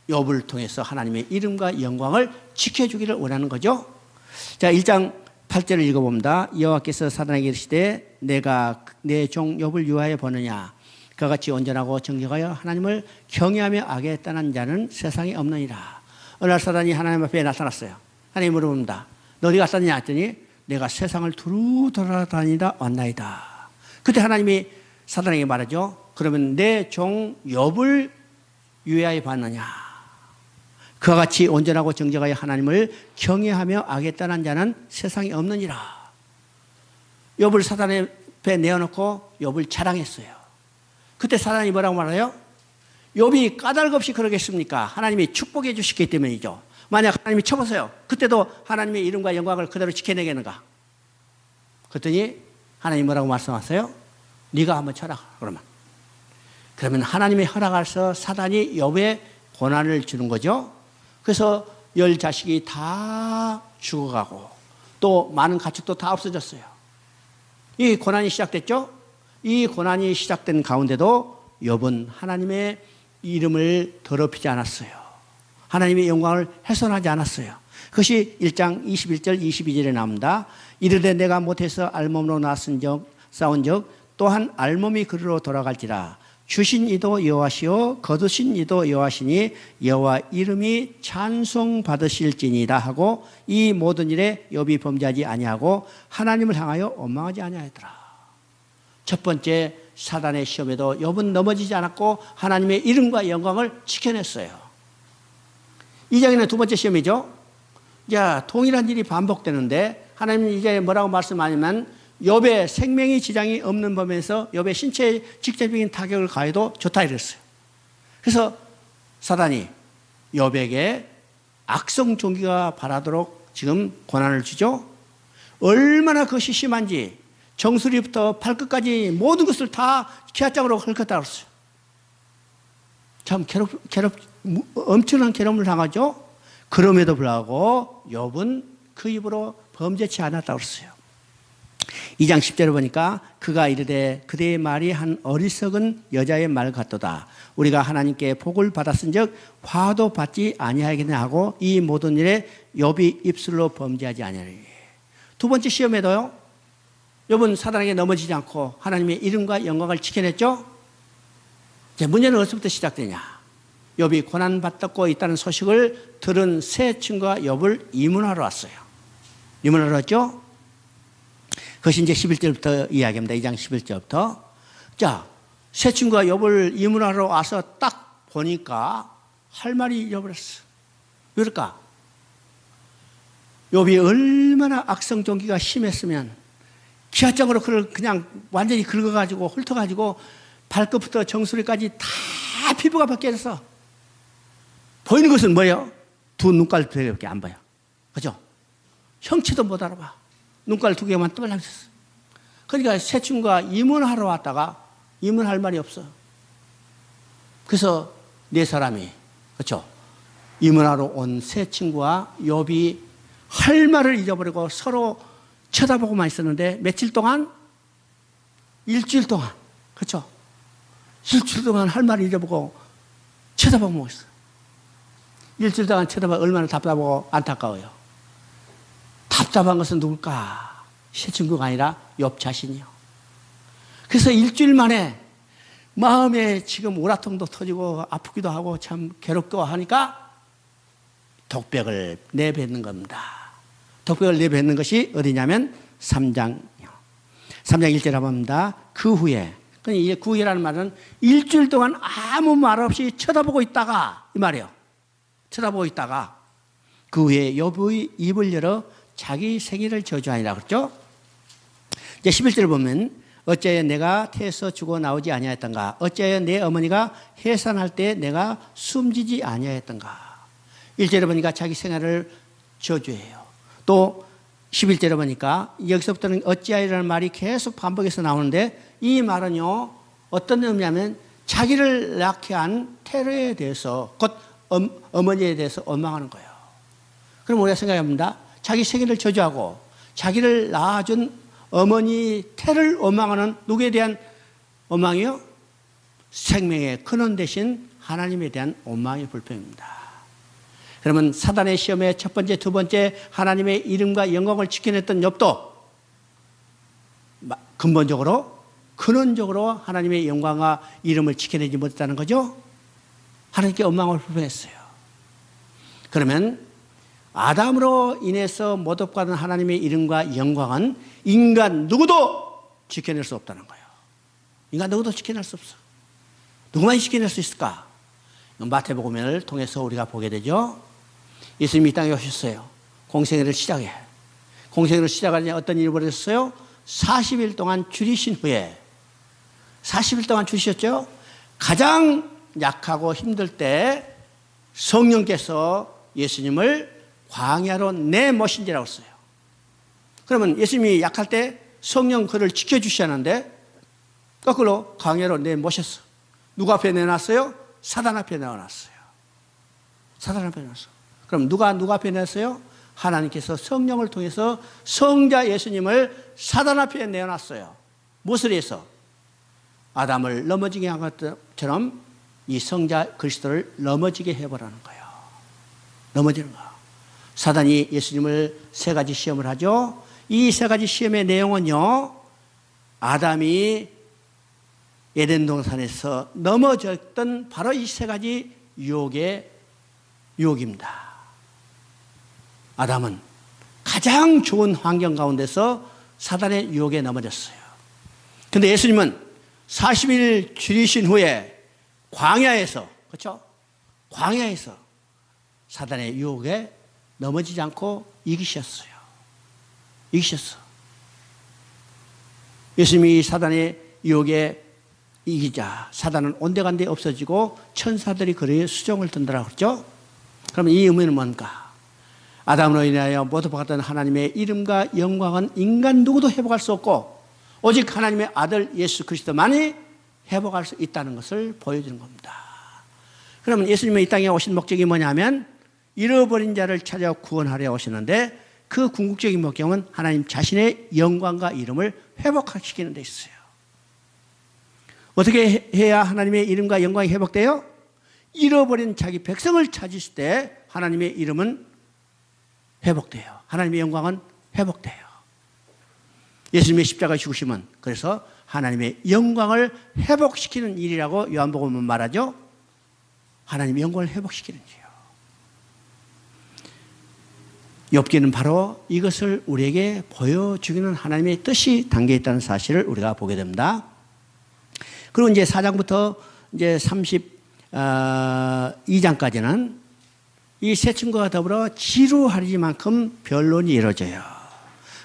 욥을 통해서 하나님의 이름과 영광을 지켜주기를 원하는 거죠. 자, 1장 8절을 읽어봅니다. 여호와께서 사단에게 이르시되 내가 내 종 욥을 유하여 보느냐. 그와 같이 온전하고 정직하여 하나님을 경외하며 악에 떠난 자는 세상에 없느니라. 어느 날 사단이 하나님 앞에 나타났어요. 하나님 물어봅니다. 너 어디 갔었냐 했더니 내가 세상을 두루 돌아다니다 왔나이다. 그때 하나님이 사단에게 말하죠. 그러면 내 종 욥을 유하여 봤느냐. 그와 같이 온전하고 정직하여 하나님을 경외하며 악에 떠난 자는 세상에 없느니라. 욥을 사단 앞에 내어놓고 욥을 자랑했어요. 그때 사단이 뭐라고 말해요? 욥이 까닭 없이 그러겠습니까? 하나님이 축복해 주시기 때문이죠. 만약 하나님이 쳐보세요. 그때도 하나님의 이름과 영광을 그대로 지켜내겠는가? 그랬더니 하나님 뭐라고 말씀하세요? 네가 한번 쳐라. 그러면 하나님의 허락하셔서 사단이 욥에 고난을 주는 거죠. 그래서 10 자식이 다 죽어가고 또 많은 가축도 다 없어졌어요. 이 고난이 시작됐죠. 이 고난이 시작된 가운데도 욥은 하나님의 이름을 더럽히지 않았어요. 하나님의 영광을 훼손하지 않았어요. 그것이 1장 21절 22절에 나옵니다. 이르되 내가 못해서 알몸으로 싸운 적 또한 알몸이 그리로 돌아갈지라. 주신 이도 여호와시요 거두신 이도 여호와시니 여호와 이름이 찬송받으실지니라 하고 이 모든 일에 욥이 범죄하지 아니하고 하나님을 향하여 원망하지 아니하였더라. 첫 번째 사단의 시험에도 욥은 넘어지지 않았고 하나님의 이름과 영광을 지켜냈어요. 2장에는 두 번째 시험이죠. 자, 동일한 일이 반복되는데 하나님은 이제 뭐라고 말씀하냐면 욥의 생명이 지장이 없는 범위에서 욥의 신체에 직접적인 타격을 가해도 좋다 이랬어요. 그래서 사단이 욥에게 악성 종기가 바라도록 지금 고난을 주죠. 얼마나 그것이 심한지 정수리부터 발끝까지 모든 것을 다 기아장으로 헐었다고 했어요. 참 엄청난 괴로움을 당하죠. 그럼에도 불구하고 욥은 그 입으로 범죄치 않았다고 했어요. 2장 10절을 보니까 그가 이르되 그대의 말이 한 어리석은 여자의 말 같도다. 우리가 하나님께 복을 받았은즉 화도 받지 아니하겠냐 하고 이 모든 일에 욥이 입술로 범죄하지 아니하리니. 두 번째 시험에도요. 욥은 사단에게 넘어지지 않고 하나님의 이름과 영광을 지켜냈죠. 이제 문제는 어디서부터 시작되냐. 욥이 고난받고 있다는 소식을 들은 세 친구가 욥을 이문하러 왔어요. 이문하러 왔죠. 그것이 이제 11절부터 이야기합니다. 2장 11절부터. 자, 세 친구가 욥을 이문하러 와서 딱 보니까 할 말이 잃어버렸어. 왜 그럴까? 욥이 얼마나 악성 종기가 심했으면 기아장으로 그를 그냥 완전히 긁어가지고 훑어가지고 발끝부터 정수리까지 다 피부가 벗겨져서 보이는 것은 뭐예요? 두 눈깔밖에 안 보여. 그죠? 형체도 못 알아봐. 눈깔 두 개만 떠벌락 있었어. 그러니까 세 친구가 이문하러 왔다가 이문할 말이 없어. 그래서 네 사람이, 그렇죠? 이문하러 온 세 친구와 욥이 할 말을 잊어버리고 서로 쳐다보고만 있었는데 며칠 동안? 일주일 동안. 그렇죠? 일주일 동안 할 말을 잊어보고 쳐다보고 있어요. 일주일 동안 쳐다보면 얼마나 답답하고 안타까워요. 답답한 것은 누굴까? 새 친구가 아니라 욥 자신이요. 그래서 일주일 만에 마음에 지금 우라통도 터지고 아프기도 하고 참 괴롭고 하니까 독백을 내뱉는 겁니다. 독백을 내뱉는 것이 어디냐면 3장이요. 3장 1절에 봅니다. 그 후에, 이 그 후에라는 말은 일주일 동안 아무 말 없이 쳐다보고 있다가 이 말이에요. 쳐다보고 있다가 그 후에 욥의 입을 열어 자기 생일을 저주하니라 그랬죠. 이제 11절을 보면 어찌하여 내가 태에서 죽어 나오지 아니하였던가? 어찌하여 내 어머니가 해산할 때 내가 숨지지 아니하였던가? 1절에 보니까 자기 생활을 저주해요. 또 11절에 보니까 여기서부터는 어찌하여라는 말이 계속 반복해서 나오는데 이 말은요 어떤 의미냐면 자기를 낳게 한 테러에 대해서 곧 어머니에 대해서 원망하는 거예요. 그럼 우리가 생각해봅니다. 자기 생일을 저주하고 자기를 낳아준 어머니 태를 원망하는 누구에 대한 원망이요? 생명의 근원 대신 하나님에 대한 원망의 불평입니다. 그러면 사단의 시험의 첫 번째, 두 번째 하나님의 이름과 영광을 지켜냈던 욥도 근본적으로 근원적으로 하나님의 영광과 이름을 지켜내지 못했다는 거죠. 하나님께 원망을 불평했어요. 그러면 아담으로 인해서 모독받은 하나님의 이름과 영광은 인간 누구도 지켜낼 수 없다는 거예요. 인간 누구도 지켜낼 수 없어. 누구만 지켜낼 수 있을까? 마태복음을 통해서 우리가 보게 되죠. 예수님이 이 땅에 오셨어요. 공생애를 시작해. 공생애를 시작하니 어떤 일이 벌어졌어요? 40일 동안 줄이신 후에 40일 동안 줄이셨죠? 가장 약하고 힘들 때 성령께서 예수님을 광야로 내모신지라고 했어요. 그러면 예수님이 약할 때 성령 그를 지켜주시는데 거꾸로 광야로 내모셨어. 누구 앞에 내놨어요? 사단 앞에 내어놨어요. 사단 앞에 내놨어. 그럼 누가 앞에 내놨어요? 하나님께서 성령을 통해서 성자 예수님을 사단 앞에 내어놨어요. 무엇을 위해서? 아담을 넘어지게 한 것처럼 이 성자 그리스도를 넘어지게 해보라는 거예요. 넘어지는 거. 사단이 예수님을 세 가지 시험을 하죠. 이 세 가지 시험의 내용은요, 아담이 에덴 동산에서 넘어졌던 바로 이 세 가지 유혹입니다. 아담은 가장 좋은 환경 가운데서 사단의 유혹에 넘어졌어요. 그런데 예수님은 40일 줄이신 후에 광야에서, 그렇죠? 광야에서 사단의 유혹에 넘어지지 않고 이기셨어요. 이기셨어. 예수님이 사단의 유혹에 이기자 사단은 온데간데 없어지고 천사들이 그의 수종을 든다라고 그랬죠. 그러면 이 의미는 뭔가? 아담으로 인하여 모독받았던 하나님의 이름과 영광은 인간 누구도 회복할 수 없고 오직 하나님의 아들 예수 그리스도만이 회복할 수 있다는 것을 보여주는 겁니다. 그러면 예수님이 이 땅에 오신 목적이 뭐냐면 잃어버린 자를 찾아 구원하려 오시는데 그 궁극적인 목적은 하나님 자신의 영광과 이름을 회복시키는 데 있어요. 어떻게 해야 하나님의 이름과 영광이 회복돼요? 잃어버린 자기 백성을 찾으실 때 하나님의 이름은 회복돼요. 하나님의 영광은 회복돼요. 예수님의 십자가 죽으심은 그래서 하나님의 영광을 회복시키는 일이라고 요한복음은 말하죠. 하나님의 영광을 회복시키는 일이에요. 욥기는 바로 이것을 우리에게 보여주기는 하나님의 뜻이 담겨 있다는 사실을 우리가 보게 됩니다. 그리고 이제 4장부터 이제 32장까지는 이 세 친구가 더불어 지루하리만큼 변론이 이루어져요.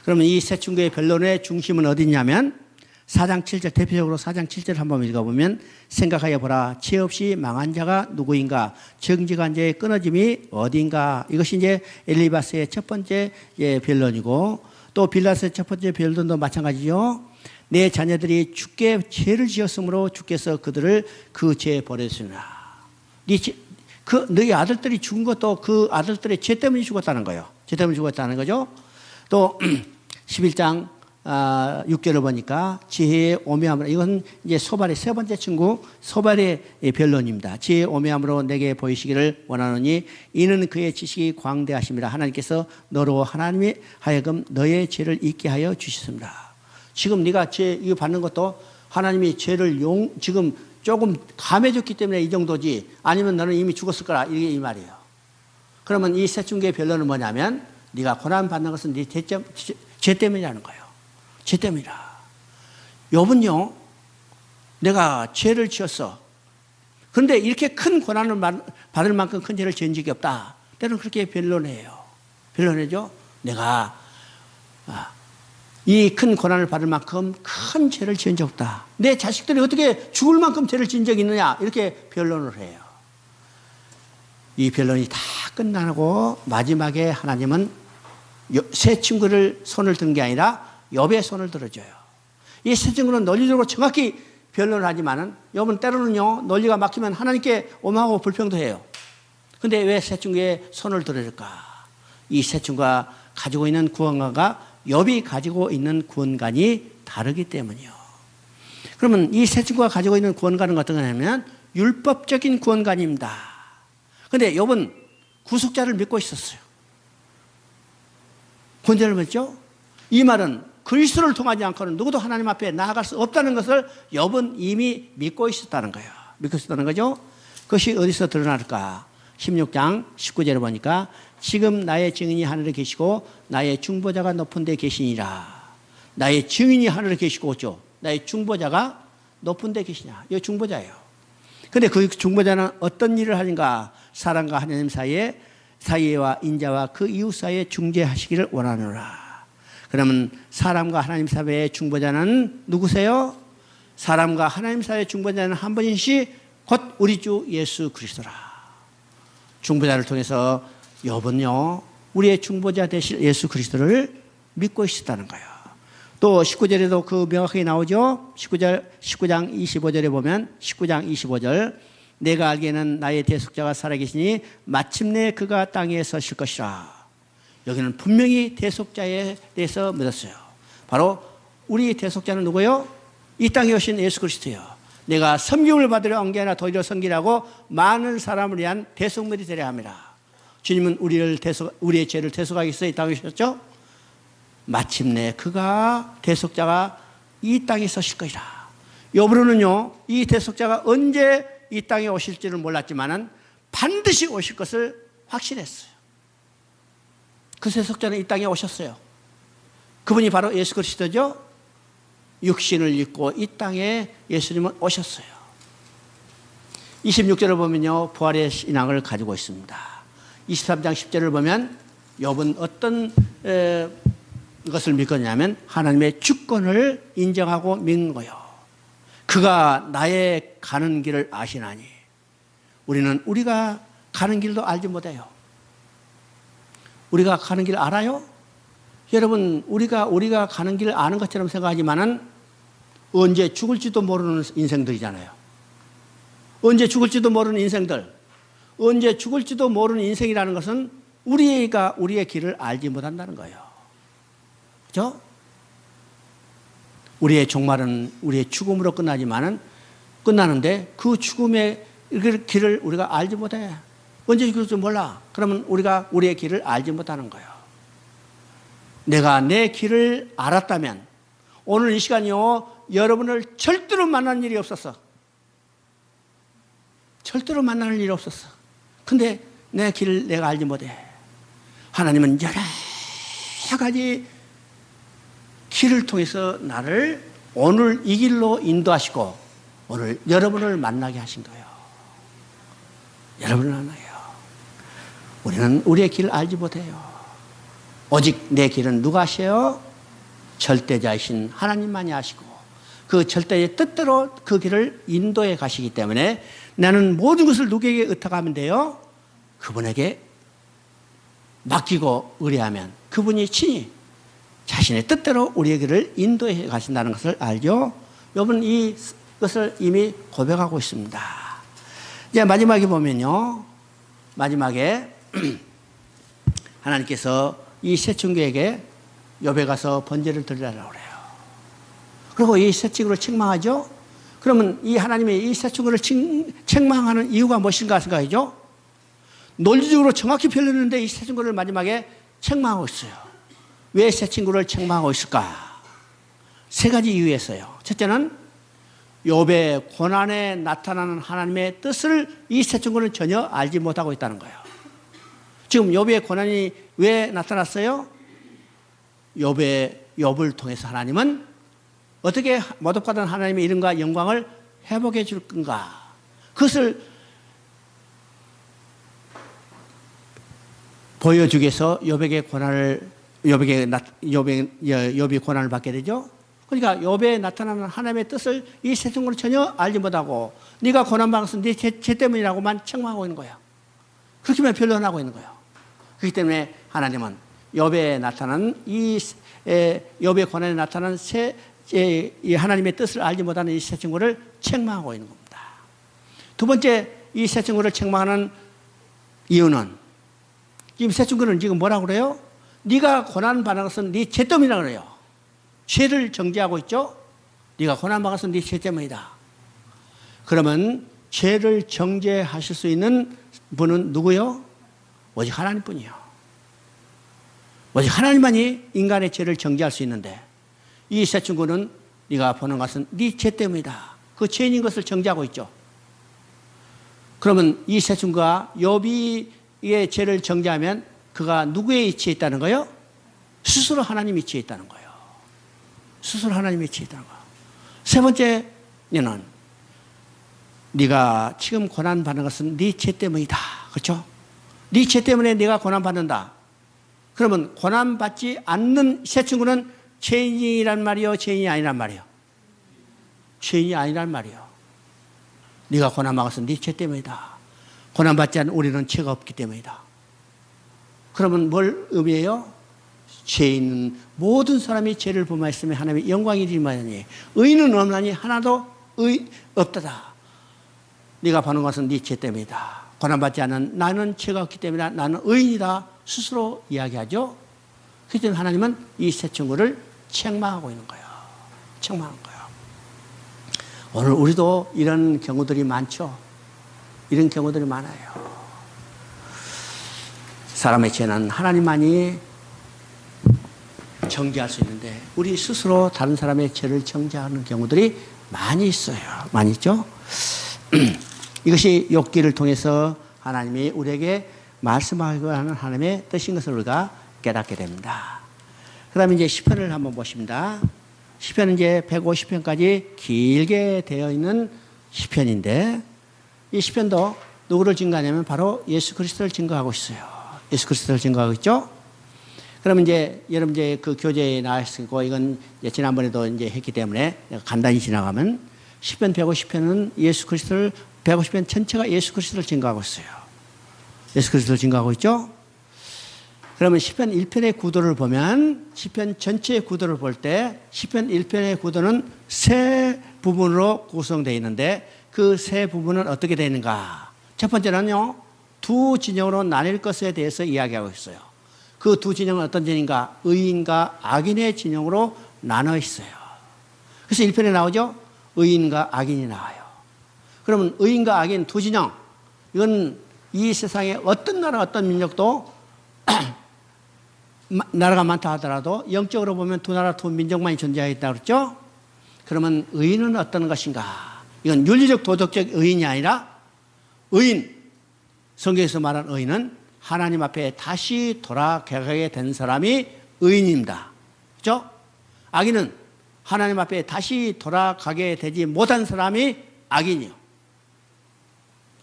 그러면 이 세 친구의 변론의 중심은 어디냐면 4장 7절, 대표적으로 4장 7절 한번 읽어보면 생각하여 보라. 죄 없이 망한 자가 누구인가? 정직한 자의 끊어짐이 어디인가? 이것이 이제 엘리바스의 첫 번째 변론이고 또 빌라스의 첫 번째 변론도 마찬가지죠. 내 자녀들이 주께 죄를 지었으므로 주께서 그들을 그 죄에 버렸으나 너희 아들들이 죽은 것도 그 아들들의 죄 때문에 죽었다는 거예요. 죄 때문에 죽었다는 거죠. 또 11장 6절을 보니까 지혜의 오묘함으로, 이건 이제 소발의 세 번째 친구 소발의 변론입니다. 지혜의 오묘함으로 내게 보이시기를 원하노니 이는 그의 지식이 광대하심이라. 하나님께서 너로 하나님이 하여금 너의 죄를 잊게 하여 주셨습니다. 지금 네가 죄 이거 받는 것도 하나님이 죄를 지금 조금 감해줬기 때문에 이 정도지, 아니면 너는 이미 죽었을 거라, 이게 이 말이에요. 그러면 이 세 친구의 변론은 뭐냐면 네가 고난 받는 것은 네 죄 때문이라는 거예요. 죄 때문이라. 욥은요, 내가 죄를 지었어. 그런데 이렇게 큰 고난을 받을 만큼 큰 죄를 지은 적이 없다. 때로는 그렇게 변론해요. 변론해죠. 내가 이 큰 고난을 받을 만큼 큰 죄를 지은 적 없다. 내 자식들이 어떻게 죽을 만큼 죄를 지은 적이 있느냐, 이렇게 변론을 해요. 이 변론이 다 끝나고 마지막에 하나님은 세 친구를 손을 든 게 아니라 욥의 손을 들어줘요. 이 세 친구는 논리적으로 정확히 변론을 하지만은 욥은 때로는요, 논리가 막히면 하나님께 오만하고 불평도 해요. 근데 왜 세 친구의 손을 들어줄까? 이 세 친구가 가지고 있는 구원관과 욥이 가지고 있는 구원관이 다르기 때문이요. 그러면 이 세 친구가 가지고 있는 구원관은 어떤 거냐면 율법적인 구원관입니다. 근데 욥은 구속자를 믿고 있었어요. 구원자를 믿죠? 이 말은 그리스도를 통하지 않고는 누구도 하나님 앞에 나아갈 수 없다는 것을 욥은 이미 믿고 있었다는 거예요. 믿고 있었다는 거죠. 그것이 어디서 드러날까? 16장 19절에 보니까 지금 나의 증인이 하늘에 계시고 나의 중보자가 높은 데 계시니라. 나의 증인이 하늘에 계시고, 그렇죠? 나의 중보자가 높은 데 계시냐. 이거 중보자예요. 근데 그 중보자는 어떤 일을 하는가? 사람과 하나님 사이와 인자와 그 이웃 사이에 중재하시기를 원하노라. 그러면 사람과 하나님 사이의 중보자는 누구세요? 사람과 하나님 사이의 중보자는 한 분이시 곧 우리 주 예수 그리스도라. 중보자를 통해서 욥은요, 우리의 중보자 되실 예수 그리스도를 믿고 있었다는 거예요. 또 19절에도 그 명확하게 나오죠. 19장 25절에 보면 19장 25절 내가 알기에는 나의 대속자가 살아계시니 마침내 그가 땅에 서실 것이라. 여기는 분명히 대속자에 대해서 믿었어요. 바로 우리 대속자는 누구요? 이 땅에 오신 예수 그리스도요. 내가 섬김을 받으려 온 게 아니라 도리어 섬기라고 많은 사람을 위한 대속물이 되려 합니다. 주님은 우리의 죄를 대속하기 위해서 이 땅에 오셨죠? 마침내 그가 대속자가 이 땅에 서실 것이라. 욥으로는요, 이 대속자가 언제 이 땅에 오실지를 몰랐지만은 반드시 오실 것을 확신했어요. 그 대속자는 이 땅에 오셨어요. 그분이 바로 예수 그리스도죠. 육신을 입고 이 땅에 예수님은 오셨어요. 26절을 보면요, 부활의 신앙을 가지고 있습니다. 23장 10절을 보면 욥은 어떤 것을 믿었냐면 하나님의 주권을 인정하고 믿는 거예요. 그가 나의 가는 길을 아시나니. 우리는 우리가 가는 길도 알지 못해요. 우리가 가는 길 알아요? 여러분, 우리가 가는 길을 아는 것처럼 생각하지만은 언제 죽을지도 모르는 인생들이잖아요. 언제 죽을지도 모르는 인생들. 언제 죽을지도 모르는 인생이라는 것은 우리가 우리의 길을 알지 못한다는 거예요. 그렇죠? 우리의 종말은 우리의 죽음으로 끝나는데 그 죽음의 길을 우리가 알지 못해. 언제 죽을지 몰라. 그러면 우리가 우리의 길을 알지 못하는 거예요. 내가 내 길을 알았다면 오늘 이 시간이요, 여러분을 절대로 만나는 일이 없었어. 절대로 만나는 일이 없었어. 근데 내 길을 내가 알지 못해. 하나님은 여러 가지 길을 통해서 나를 오늘 이 길로 인도하시고 오늘 여러분을 만나게 하신 거예요. 여러분을 만나요. 우리는 우리의 길을 알지 못해요. 오직 내 길은 누가 아셔요? 절대자이신 하나님만이 아시고 그 절대의 뜻대로 그 길을 인도해 가시기 때문에 나는 모든 것을 누구에게 의탁하면 돼요? 그분에게 맡기고 의뢰하면 그분이 친히 자신의 뜻대로 우리의 길을 인도해 가신다는 것을 알죠? 여러분, 이것을 이미 고백하고 있습니다. 이제 마지막에 보면요, 마지막에 하나님께서 이 새친구에게 욥에 가서 번제를 드리라고 그래요. 그리고 이 새친구를 책망하죠. 그러면 이 하나님의 이 새친구를 책망하는 이유가 무엇인가 생각이죠. 논리적으로 정확히 표현했는데 이 새친구를 마지막에 책망하고 있어요. 왜 새친구를 책망하고 있을까? 세 가지 이유에서요. 첫째는 욥의 고난에 나타나는 하나님의 뜻을 이 새친구는 전혀 알지 못하고 있다는 거예요. 지금 욥의 고난이 왜 나타났어요? 욥을 통해서 하나님은 어떻게 모독받은 하나님의 이름과 영광을 회복해 줄 건가? 그것을 보여주기 위해서 욥이 고난을 받게 되죠. 그러니까 욥에 나타나는 하나님의 뜻을 이 세상으로 전혀 알지 못하고 네가 고난받은 것은 네 죄 때문이라고만 책망하고 있는 거예요. 그렇게만 변론하고 있는 거예요. 그렇기 때문에 하나님은 욥에 나타나는 욥의 고난에 나타나는 이 하나님의 뜻을 알지 못하는 이 세 친구를 책망하고 있는 겁니다. 두 번째, 이 세 친구를 책망하는 이유는 지금 세 친구는 지금 뭐라고 그래요? 네가 고난받은 것은 네 죄 때문이라고 그래요. 죄를 정죄하고 있죠. 네가 고난받은 것은 네 죄 때문이다. 그러면 죄를 정죄하실 수 있는 분은 누구요? 오직 하나님뿐이요. 오직 하나님만이 인간의 죄를 정죄할 수 있는데 이 세 친구는 네가 보는 것은 네 죄 때문이다. 그 죄인인 것을 정죄하고 있죠. 그러면 이 세 친구가 욥이의 죄를 정죄하면 그가 누구의 이치에 있다는 거예요? 스스로 하나님 이치에 있다는 거예요. 스스로 하나님 이치에 있다는 거예요. 세 번째는 네가 지금 고난받는 것은 네 죄 때문이다. 그렇죠? 네 죄 때문에 네가 고난받는다. 그러면 고난받지 않는 세 친구는 죄인이란 말이요, 죄인이 아니란 말이요? 죄인이 아니란 말이요. 네가 고난받은 것은 네 죄 때문이다. 고난받지 않은 우리는 죄가 없기 때문이다. 그러면 뭘 의미해요? 죄인은 모든 사람이 죄를 범하였으면 하나님의 영광이 이르마니 의인은 없나니 하나도 없다다. 네가 받는 것은 네 죄 때문이다. 고난받지 않은 나는 죄가 없기 때문에 나는 의인이다. 스스로 이야기하죠. 그렇기 때문에 하나님은 이 세 친구를 책망하고 있는 거예요. 책망하는 거예요. 오늘 우리도 이런 경우들이 많죠. 이런 경우들이 많아요. 사람의 죄는 하나님만이 정죄할 수 있는데 우리 스스로 다른 사람의 죄를 정죄하는 경우들이 많이 있어요. 많이 있죠. 이것이 욥기를 통해서 하나님이 우리에게 말씀하고 하는 하나님의 뜻인 것을 우리가 깨닫게 됩니다. 그 다음에 이제 시편을 한번 보십니다. 시편은 이제 150편까지 길게 되어 있는 시편인데 이 시편도 누구를 증거하냐면 바로 예수 그리스도를 증거하고 있어요. 예수 그리스도를 증거하고 있죠. 그러면 이제 여러분 이제 그 교재에 나와 있고 이건 이제 지난번에도 이제 했기 때문에 간단히 지나가면 시편 150편은 예수 그리스도를 150편 전체가 예수 그리스도를 증거하고 있어요. 예수 그리스도를 증거하고 있죠. 그러면 시편 1편의 구도를 보면 시편 전체의 구도를 볼 때 시편 1편의 구도는 세 부분으로 구성되어 있는데 그 세 부분은 어떻게 되어 있는가? 첫 번째는요, 두 진영으로 나뉠 것에 대해서 이야기하고 있어요. 그 두 진영은 어떤 진영인가? 의인과 악인의 진영으로 나눠 있어요. 그래서 1편에 나오죠? 의인과 악인이 나와요. 그러면 의인과 악인 두 진영, 이건 이 세상에 어떤 나라 어떤 민족도 나라가 많다 하더라도 영적으로 보면 두 나라 두 민족만이 존재하겠다 그랬죠? 그러면 의인은 어떤 것인가? 이건 윤리적 도덕적 의인이 아니라 의인, 성경에서 말한 의인은 하나님 앞에 다시 돌아가게 된 사람이 의인입니다. 그렇죠? 악인은 하나님 앞에 다시 돌아가게 되지 못한 사람이 악인이요.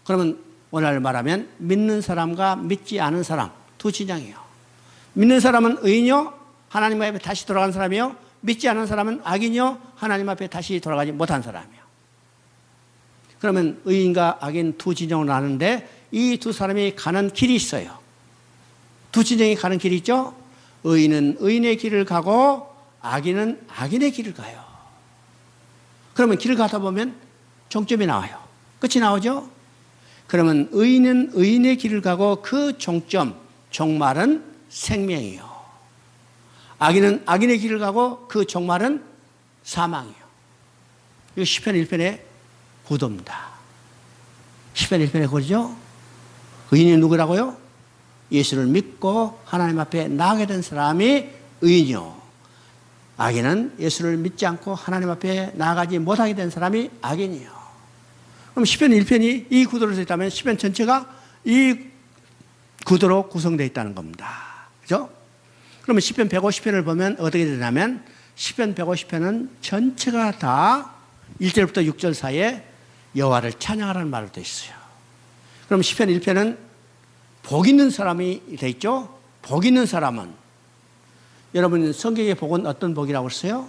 그러면 오늘 말하면 믿는 사람과 믿지 않은 사람 두 진영이에요. 믿는 사람은 의인이요, 하나님 앞에 다시 돌아간 사람이요. 믿지 않은 사람은 악인이요, 하나님 앞에 다시 돌아가지 못한 사람이요. 그러면 의인과 악인 두 진영으로 나누는데 이 두 사람이 가는 길이 있어요. 두 진영이 가는 길이 있죠. 의인은 의인의 길을 가고 악인은 악인의 길을 가요. 그러면 길을 가다 보면 종점이 나와요. 끝이 나오죠. 그러면 의인은 의인의 길을 가고 그 종점, 종말은 생명이요. 악인의 길을 가고 그 종말은 사망이요. 이거 시편 1편의 구도입니다. 시편 1편의 구도죠. 의인이 누구라고요? 예수를 믿고 하나님 앞에 나가게 된 사람이 의인이요. 악인은 예수를 믿지 않고 하나님 앞에 나아가지 못하게 된 사람이 악인이요. 그럼 시편 1편이 이 구도로 되어 있다면 시편 전체가 이 구도로 구성되어 있다는 겁니다. 그죠? 그러면 시편 150편을 보면 어떻게 되냐면 시편 150편은 전체가 다 1절부터 6절 사이에 여호와를 찬양하라는 말로 되어 있어요. 그럼 시편 1편은 복 있는 사람이 되어 있죠? 복 있는 사람은 여러분 성경의 복은 어떤 복이라고 했어요?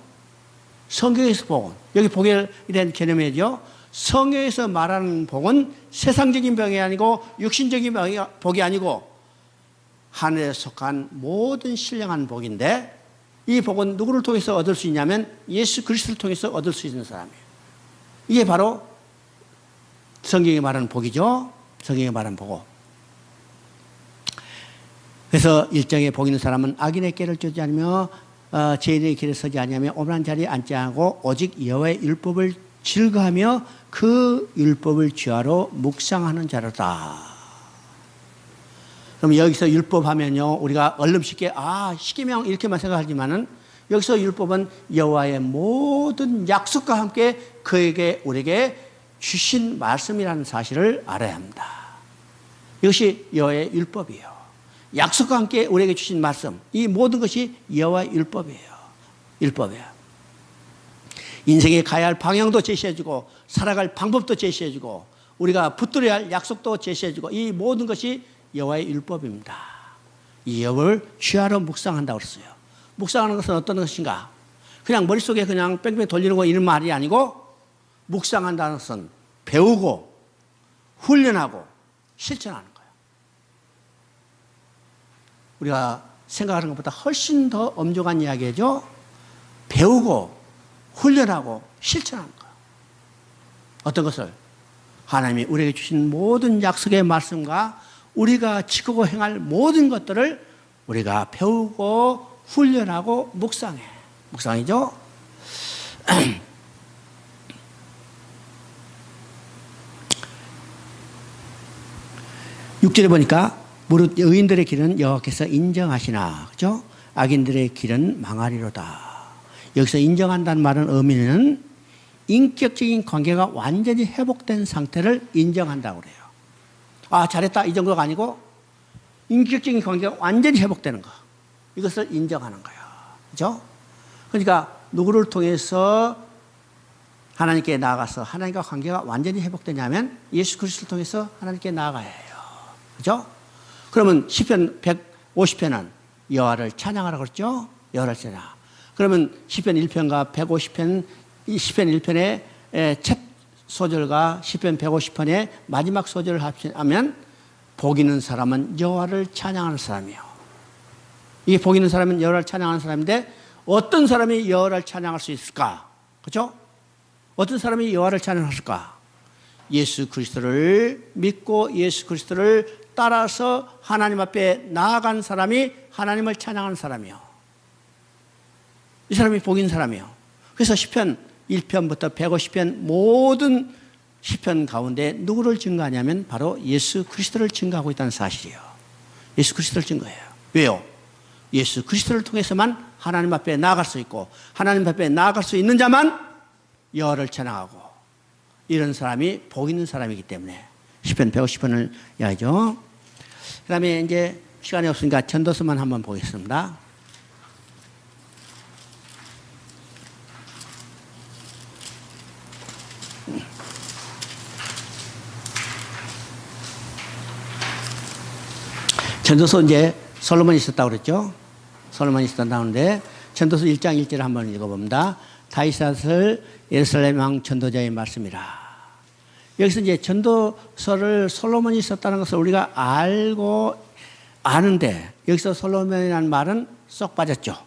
성경에서 복은 여기 복에 대한 개념이죠. 성경에서 말하는 복은 세상적인 복이 아니고 육신적인 복이 아니고 하늘에 속한 모든 신령한 복인데 이 복은 누구를 통해서 얻을 수 있냐면 예수 그리스도를 통해서 얻을 수 있는 사람이에요. 이게 바로 성경이 말하는 복이죠. 성경이 말하는 복고. 그래서 일정에 복 있는 사람은 악인의 길을 쫓지 않으며 죄인의 길에 서지 아니하며 오만한 자리에 앉지 않고 오직 여호와의 율법을 즐거하며 그 율법을 주야로 묵상하는 자로다. 그럼 여기서 율법 하면요 우리가 얼른 쉽게 십계명 이렇게만 생각하지만은 여기서 율법은 여호와의 모든 약속과 함께 그에게 우리에게 주신 말씀이라는 사실을 알아야 합니다. 이것이 여호와의 율법이에요. 약속과 함께 우리에게 주신 말씀, 이 모든 것이 여호와의 율법이에요. 율법이에요. 인생에 가야 할 방향도 제시해주고 살아갈 방법도 제시해주고 우리가 붙들어야 할 약속도 제시해주고 이 모든 것이 여호와의 율법입니다. 이 율법을 주야로 묵상한다고 그랬어요. 묵상하는 것은 어떤 것인가? 그냥 머릿속에 그냥 뺑뺑 돌리는 거 이런 말이 아니고 묵상한다는 것은 배우고 훈련하고 실천하는 거예요. 우리가 생각하는 것보다 훨씬 더 엄중한 이야기죠. 배우고 훈련하고 실천하는 거예요. 어떤 것을? 하나님이 우리에게 주신 모든 약속의 말씀과 우리가 지키고 행할 모든 것들을 우리가 배우고 훈련하고 묵상해. 묵상이죠. 6절에 보니까 무릇 의인들의 길은 여호와께서 인정하시나, 그죠? 악인들의 길은 망하리로다. 여기서 인정한다는 말은 의미는 인격적인 관계가 완전히 회복된 상태를 인정한다고 그래요. 잘했다 이 정도가 아니고 인격적인 관계가 완전히 회복되는 거, 이것을 인정하는 거예요. 그죠? 그러니까 누구를 통해서 하나님께 나아가서 하나님과 관계가 완전히 회복되냐면 예수 그리스도를 통해서 하나님께 나아가야 해요. 그죠? 그러면 시편 150편은 여호와를 찬양하라고 그랬죠? 여호와를 찬양. 그러면 시편 1편과 150편, 이 시편 1편의 첫 소절과 시편 150편의 마지막 소절을 합치면 복 있는 사람은 여호와를 찬양하는 사람이에요. 이게 복 있는 사람은 여호와를 찬양하는 사람인데 어떤 사람이 여호와를 찬양할 수 있을까? 그렇죠? 어떤 사람이 여호와를 찬양할까? 예수 그리스도를 믿고 예수 그리스도를 따라서 하나님 앞에 나아간 사람이 하나님을 찬양하는 사람이요. 이 사람이 복 있는 사람이요. 그래서 시편 1편부터 150편 모든 시편 가운데 누구를 증거하냐면 바로 예수 그리스도를 증거하고 있다는 사실이에요. 예수 그리스도를 증거해요. 왜요? 예수 그리스도를 통해서만 하나님 앞에 나아갈 수 있고 하나님 앞에 나아갈 수 있는 자만 여호와를 찬양하고 이런 사람이 복 있는 사람이기 때문에 시편 150편을 이야기하죠. 그 다음에 이제 시간이 없으니까 전도서만 한번 보겠습니다. 전도서 이제 솔로몬이 있었다고 그랬죠. 솔로몬이 있었다는데 전도서 1장 1절을 한번 읽어봅니다. 다윗을 예루살렘 왕 전도자의 말씀이라. 여기서 이제 전도서를 솔로몬이 썼다는 것을 우리가 알고 아는데 여기서 솔로몬이라는 말은 쏙 빠졌죠.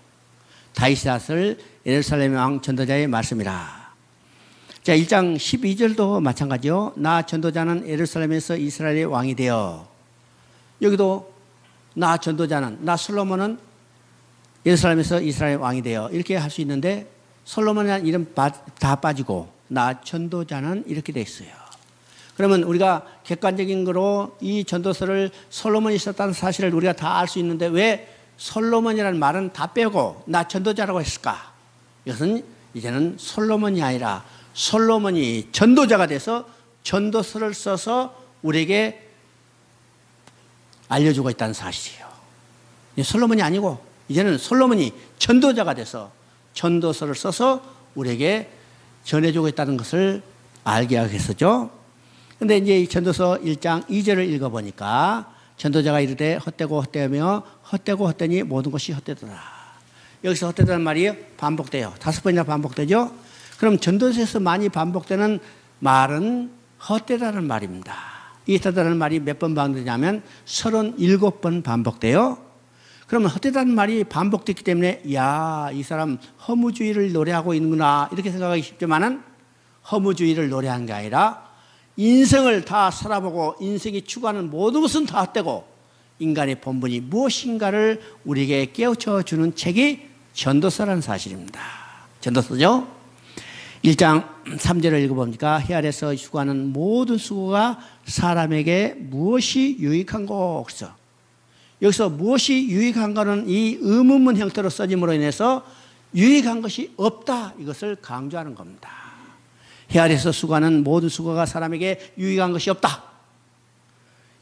다윗을 예루살렘 왕 전도자의 말씀이라. 자, 1장 12절도 마찬가지요. 나 전도자는 예루살렘에서 이스라엘의 왕이 되어. 여기도 나 전도자는, 나 솔로몬은 예루살렘에서 이스라엘 왕이 되어 이렇게 할 수 있는데 솔로몬이라는 이름 다 빠지고 나 전도자는 이렇게 돼 있어요. 그러면 우리가 객관적인 거로 이 전도서를 솔로몬이 썼다는 사실을 우리가 다 알 수 있는데 왜 솔로몬이라는 말은 다 빼고 나 전도자라고 했을까? 이것은 이제는 솔로몬이 아니라 솔로몬이 전도자가 돼서 전도서를 써서 우리에게 알려주고 있다는 사실이에요. 솔로몬이 아니고 이제는 솔로몬이 전도자가 돼서 전도서를 써서 우리에게 전해주고 있다는 것을 알게 하겠었죠. 그런데 이제 이 전도서 1장 2절을 읽어보니까 전도자가 이르되 헛되고 헛되며 헛되고 헛되니 모든 것이 헛되더라. 여기서 헛되다는 말이 반복돼요. 5번이나 반복되죠. 그럼 전도서에서 많이 반복되는 말은 헛되다는 말입니다. 이 헛되다는 말이 몇 번 반복되냐면 37번 반복돼요. 그러면 헛되다는 말이 반복됐기 때문에 야, 이 사람 허무주의를 노래하고 있는구나 이렇게 생각하기 쉽지만은 허무주의를 노래하는 게 아니라 인생을 다 살아보고 인생이 추구하는 모든 것은 다 헛되고 인간의 본분이 무엇인가를 우리에게 깨우쳐 주는 책이 전도서라는 사실입니다. 전도서죠. 1장 3절을 읽어보니까 해 아래서 수고하는 모든 수고가 사람에게 무엇이 유익한고 그래서 여기서 무엇이 유익한가는 이 의문문 형태로 써짐으로 인해서 유익한 것이 없다 이것을 강조하는 겁니다. 해 아래서 수고하는 모든 수고가 사람에게 유익한 것이 없다.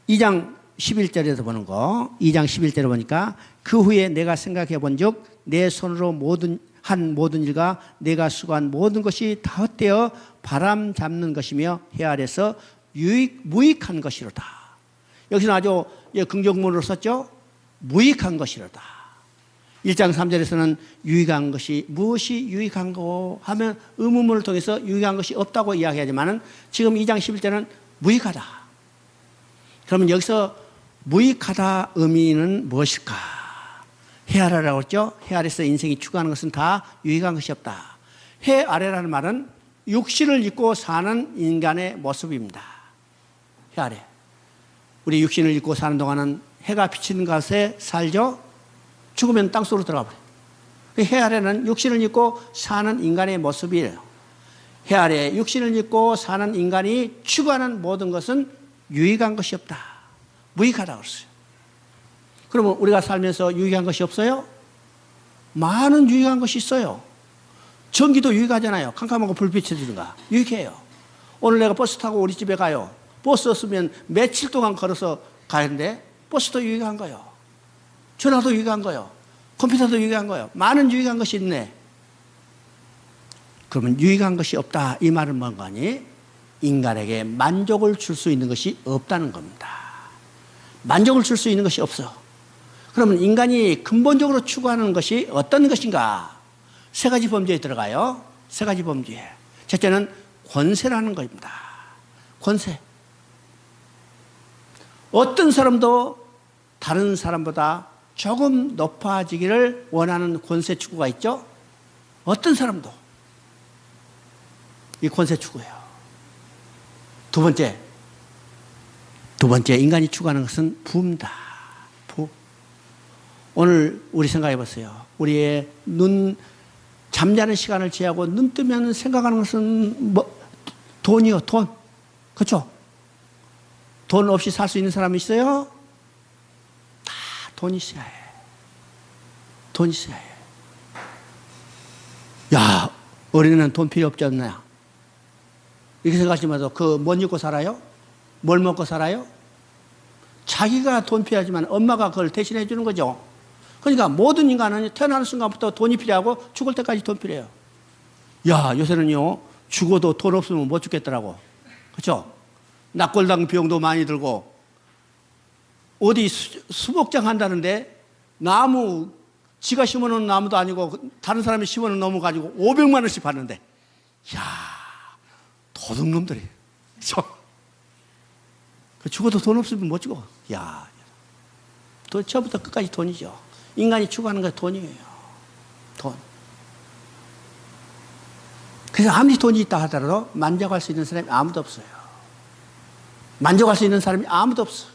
2장 11절에서 보는 거 2장 11절에 보니까 그 후에 내가 생각해 본즉 내 손으로 한 모든 일과 내가 수고한 모든 것이 다 헛되어 바람 잡는 것이며 해 아래서 무익한 것이로다. 여기서는 아주 긍정문으로 썼죠. 무익한 것이로다. 1장 3절에서는 유익한 것이 무엇이 유익한고 하면 의문문을 통해서 유익한 것이 없다고 이야기하지만 지금 2장 11절은 무익하다. 그러면 여기서 무익하다 의미는 무엇일까? 해 아래라고 했죠. 해 아래서 인생이 추구하는 것은 다 유익한 것이 없다. 해 아래라는 말은 육신을 입고 사는 인간의 모습입니다. 해 아래. 우리 육신을 입고 사는 동안은 해가 비치는 곳에 살죠. 죽으면 땅속으로 들어가 버려요. 해 아래는 육신을 입고 사는 인간의 모습이에요. 해 아래 육신을 입고 사는 인간이 추구하는 모든 것은 유익한 것이 없다. 무익하다고 그랬어요. 그러면 우리가 살면서 유익한 것이 없어요? 많은 유익한 것이 있어요. 전기도 유익하잖아요. 캄캄하고 불빛이 들어가. 유익해요. 오늘 내가 버스 타고 우리 집에 가요. 버스 없으면 며칠 동안 걸어서 가는데 버스도 유익한 거예요. 전화도 유익한 거예요. 컴퓨터도 유익한 거예요. 많은 유익한 것이 있네. 그러면 유익한 것이 없다. 이 말은 뭔가니? 인간에게 만족을 줄 수 있는 것이 없다는 겁니다. 만족을 줄 수 있는 것이 없어. 그러면 인간이 근본적으로 추구하는 것이 어떤 것인가? 세 가지 범주에 들어가요. 세 가지 범주에. 첫째는 권세라는 것입니다. 권세. 어떤 사람도 다른 사람보다 조금 높아지기를 원하는 권세 추구가 있죠. 어떤 사람도 이 권세 추구예요. 두 번째 인간이 추구하는 것은 부입니다. 부. 오늘 우리 생각해 보세요. 우리의 잠자는 시간을 제하고 눈 뜨면 생각하는 것은 돈이요, 돈. 그렇죠? 돈 없이 살 수 있는 사람이 있어요? 다 돈 있어야 해. 돈 있어야 해. 야, 어린애는 돈 필요 없지 않나? 이렇게 생각하시면서 뭘 입고 살아요? 뭘 먹고 살아요? 자기가 돈 필요하지만 엄마가 그걸 대신해 주는 거죠. 그러니까 모든 인간은 태어나는 순간부터 돈이 필요하고 죽을 때까지 돈 필요해요. 야, 요새는요, 죽어도 돈 없으면 못 죽겠더라고. 그렇죠? 낙골당 비용도 많이 들고, 어디 수목장 한다는데, 나무, 지가 심어놓은 나무도 아니고, 다른 사람이 심어놓은 나무 가지고 500만 원씩 받는데, 야, 도둑놈들이. 죽어도 돈 없으면 못 죽어. 야, 돈, 처음부터 끝까지 돈이죠. 인간이 추구하는 건 돈이에요. 돈. 그래서 아무리 돈이 있다 하더라도 만족할 수 있는 사람이 아무도 없어요. 만족할 수 있는 사람이 아무도 없어.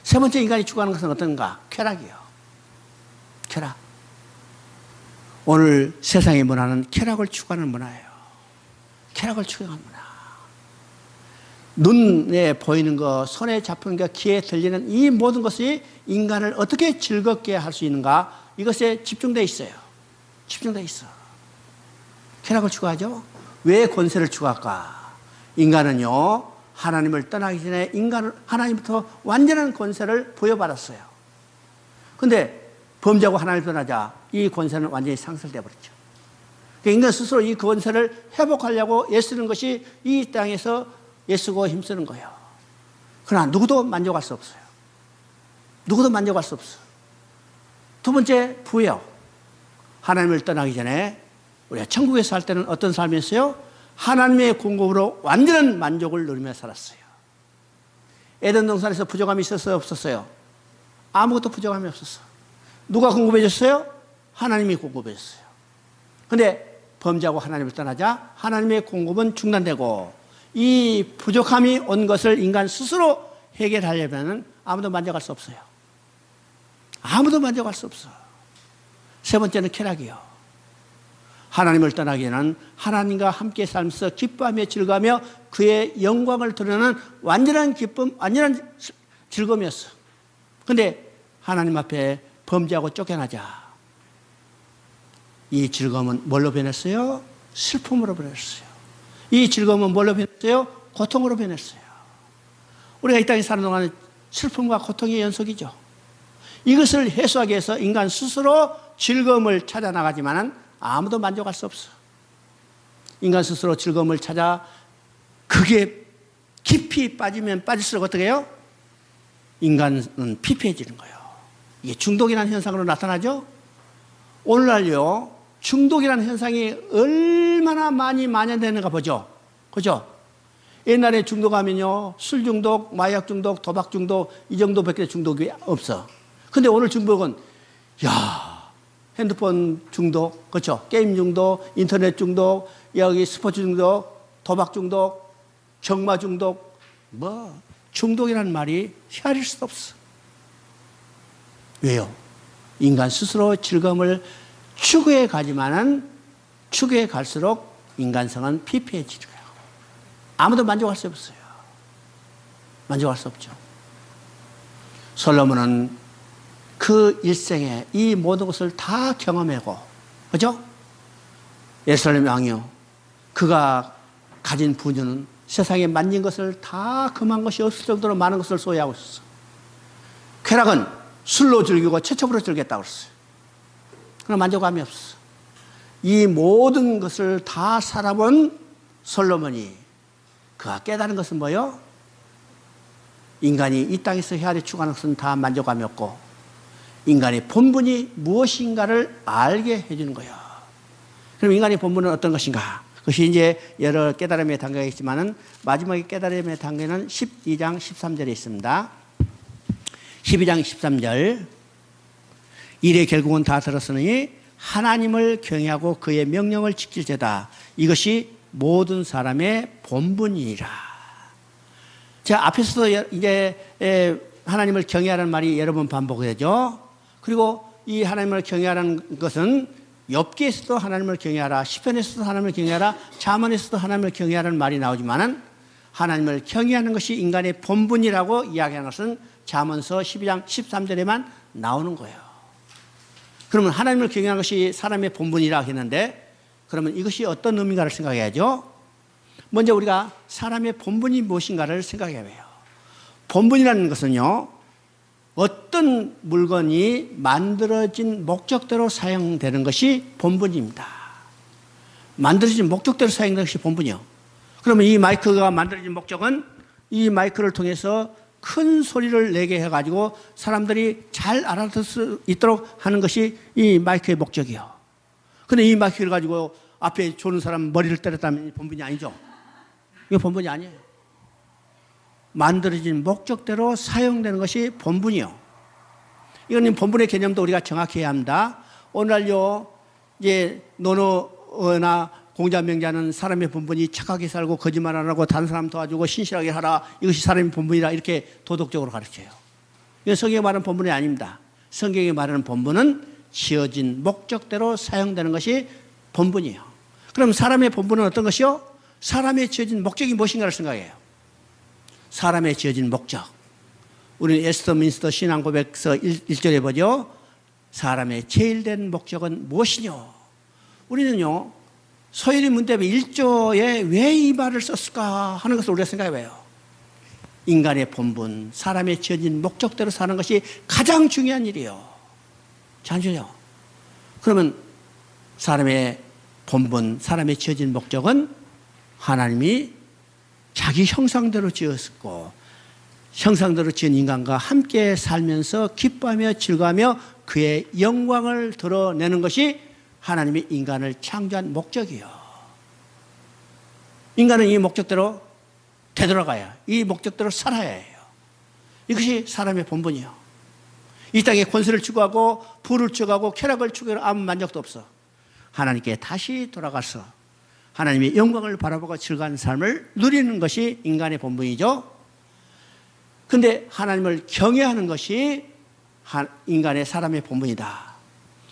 세 번째 인간이 추구하는 것은 어떤가? 쾌락이요. 쾌락. 오늘 세상의 문화는 쾌락을 추구하는 문화예요. 쾌락을 추구하는 문화. 눈에 보이는 것, 손에 잡히는 것, 귀에 들리는 이 모든 것이 인간을 어떻게 즐겁게 할 수 있는가? 이것에 집중되어 있어요. 집중되어 있어. 쾌락을 추구하죠? 왜 권세를 추구할까? 인간은요, 하나님을 떠나기 전에 하나님부터 완전한 권세를 부여받았어요. 근데 범죄하고 하나님을 떠나자 이 권세는 완전히 상실되어 버렸죠. 인간 스스로 이 권세를 회복하려고 애쓰는 것이 이 땅에서 애쓰고 힘쓰는 거예요. 그러나 누구도 만족할 수 없어요. 누구도 만족할 수 없어. 두 번째, 부요. 하나님을 떠나기 전에 우리가 천국에 살 때는 어떤 삶이었어요? 하나님의 공급으로 완전한 만족을 누리며 살았어요. 에덴 동산에서 부족함이 있었어요? 없었어요? 아무것도 부족함이 없었어요. 누가 공급해 줬어요? 하나님이 공급해 줬어요. 그런데 범죄하고 하나님을 떠나자 하나님의 공급은 중단되고 이 부족함이 온 것을 인간 스스로 해결하려면 아무도 만족할 수 없어요. 아무도 만족할 수 없어. 세 번째는 쾌락이요. 하나님을 떠나기에는 하나님과 함께 살면서 기뻐하며 즐거워하며 그의 영광을 드러내는 완전한 기쁨, 완전한 즐거움이었어. 그런데 하나님 앞에 범죄하고 쫓겨나자 이 즐거움은 뭘로 변했어요? 슬픔으로 변했어요. 이 즐거움은 뭘로 변했어요? 고통으로 변했어요. 우리가 이 땅에 사는 동안 슬픔과 고통의 연속이죠. 이것을 해소하기 위해서 인간 스스로 즐거움을 찾아 나가지만은 아무도 만족할 수 없어. 인간 스스로 즐거움을 찾아 그게 깊이 빠지면 빠질수록 어떻게 해요? 인간은 피폐해지는 거예요. 이게 중독이라는 현상으로 나타나죠. 오늘날요, 중독이라는 현상이 얼마나 많이 만연되는가 보죠. 그죠? 옛날에 중독하면요, 술 중독, 마약 중독, 도박 중독, 이 정도밖에 중독이 없어. 근데 오늘 중독은, 핸드폰 중독, 그렇죠? 게임 중독, 인터넷 중독, 여기 스포츠 중독, 도박 중독, 경마 중독, 중독이라는 말이 헤아릴 수도 없어. 왜요? 인간 스스로 즐거움을 추구해 가지만은 추구해 갈수록 인간성은 피폐해지는 거예요. 아무도 만족할 수 없어요. 만족할 수 없죠. 솔로몬은 그 일생에 이 모든 것을 다 경험하고, 그죠? 예루살렘 왕이요, 그가 가진 부유는 세상에 만진 것을 다 금한 것이 없을 정도로 많은 것을 소유하고 있었어. 쾌락은 술로 즐기고 최초로 즐겼다고 그랬어요. 그러나 만족감이 없어. 이 모든 것을 다 살아본 솔로몬이 그가 깨달은 것은 뭐예요? 인간이 이 땅에서 헤아려 추구하는 것은 다 만족감이 없고 인간의 본분이 무엇인가를 알게 해주는 거예요. 그럼 인간의 본분은 어떤 것인가? 그것이 이제 여러 깨달음의 단계가 있지만은 마지막에 깨달음의 단계는 12장 13절에 있습니다. 12장 13절. 이래 결국은 다 들었으니 하나님을 경외하고 그의 명령을 지킬지어다. 이것이 모든 사람의 본분이니라. 자, 앞에서도 이제 하나님을 경외하라는 말이 여러 번 반복되죠. 그리고 이 하나님을 경외하라는 것은 욥기에서도 하나님을 경외하라, 시편에서도 하나님을 경외하라, 잠언에서도 하나님을 경외하라는 말이 나오지만은 하나님을 경외하는 것이 인간의 본분이라고 이야기하는 것은 잠언서 12장 13절에만 나오는 거예요. 그러면 하나님을 경외하는 것이 사람의 본분이라 했는데 그러면 이것이 어떤 의미인가를 생각해야죠. 먼저 우리가 사람의 본분이 무엇인가를 생각해야 해요. 본분이라는 것은요, 어떤 물건이 만들어진 목적대로 사용되는 것이 본분입니다. 만들어진 목적대로 사용되는 것이 본분이요. 그러면 이 마이크가 만들어진 목적은 이 마이크를 통해서 큰 소리를 내게 해가지고 사람들이 잘 알아듣을 수 있도록 하는 것이 이 마이크의 목적이요. 그런데 이 마이크를 가지고 앞에 조는 사람 머리를 때렸다면 본분이 아니죠. 이거 본분이 아니에요. 만들어진 목적대로 사용되는 것이 본분이요. 이거는 본분의 개념도 우리가 정확히 해야 합니다. 오늘날요, 이제 노노나 공자명자는 사람의 본분이 착하게 살고 거짓말 안 하고 다른 사람 도와주고 신실하게 하라. 이것이 사람의 본분이라 이렇게 도덕적으로 가르쳐요. 이건 성경이 말하는 본분이 아닙니다. 성경이 말하는 본분은 지어진 목적대로 사용되는 것이 본분이에요. 그럼 사람의 본분은 어떤 것이요? 사람의 지어진 목적이 무엇인가를 생각해요. 사람의 지어진 목적. 우리는 에스더민스터 신앙고백서 1절에 보죠. 사람의 제일된 목적은 무엇이뇨? 우리는요, 소요리 문답의 1조에 왜 이 말을 썼을까 하는 것을 우리가 생각해봐요. 인간의 본분, 사람의 지어진 목적대로 사는 것이 가장 중요한 일이에요. 잠시만요. 그러면 사람의 본분, 사람의 지어진 목적은 하나님이 자기 형상대로 지었고 형상대로 지은 인간과 함께 살면서 기뻐하며 즐거워하며 그의 영광을 드러내는 것이 하나님이 인간을 창조한 목적이에요. 인간은 이 목적대로 되돌아가야, 이 목적대로 살아야 해요. 이것이 사람의 본분이에요. 이 땅에 권세를 추구하고 부를 추구하고 쾌락을 추구하는 아무 만족도 없어. 하나님께 다시 돌아가서 하나님의 영광을 바라보고 즐거운 삶을 누리는 것이 인간의 본분이죠. 그런데 하나님을 경외하는 것이 인간의 사람의 본분이다.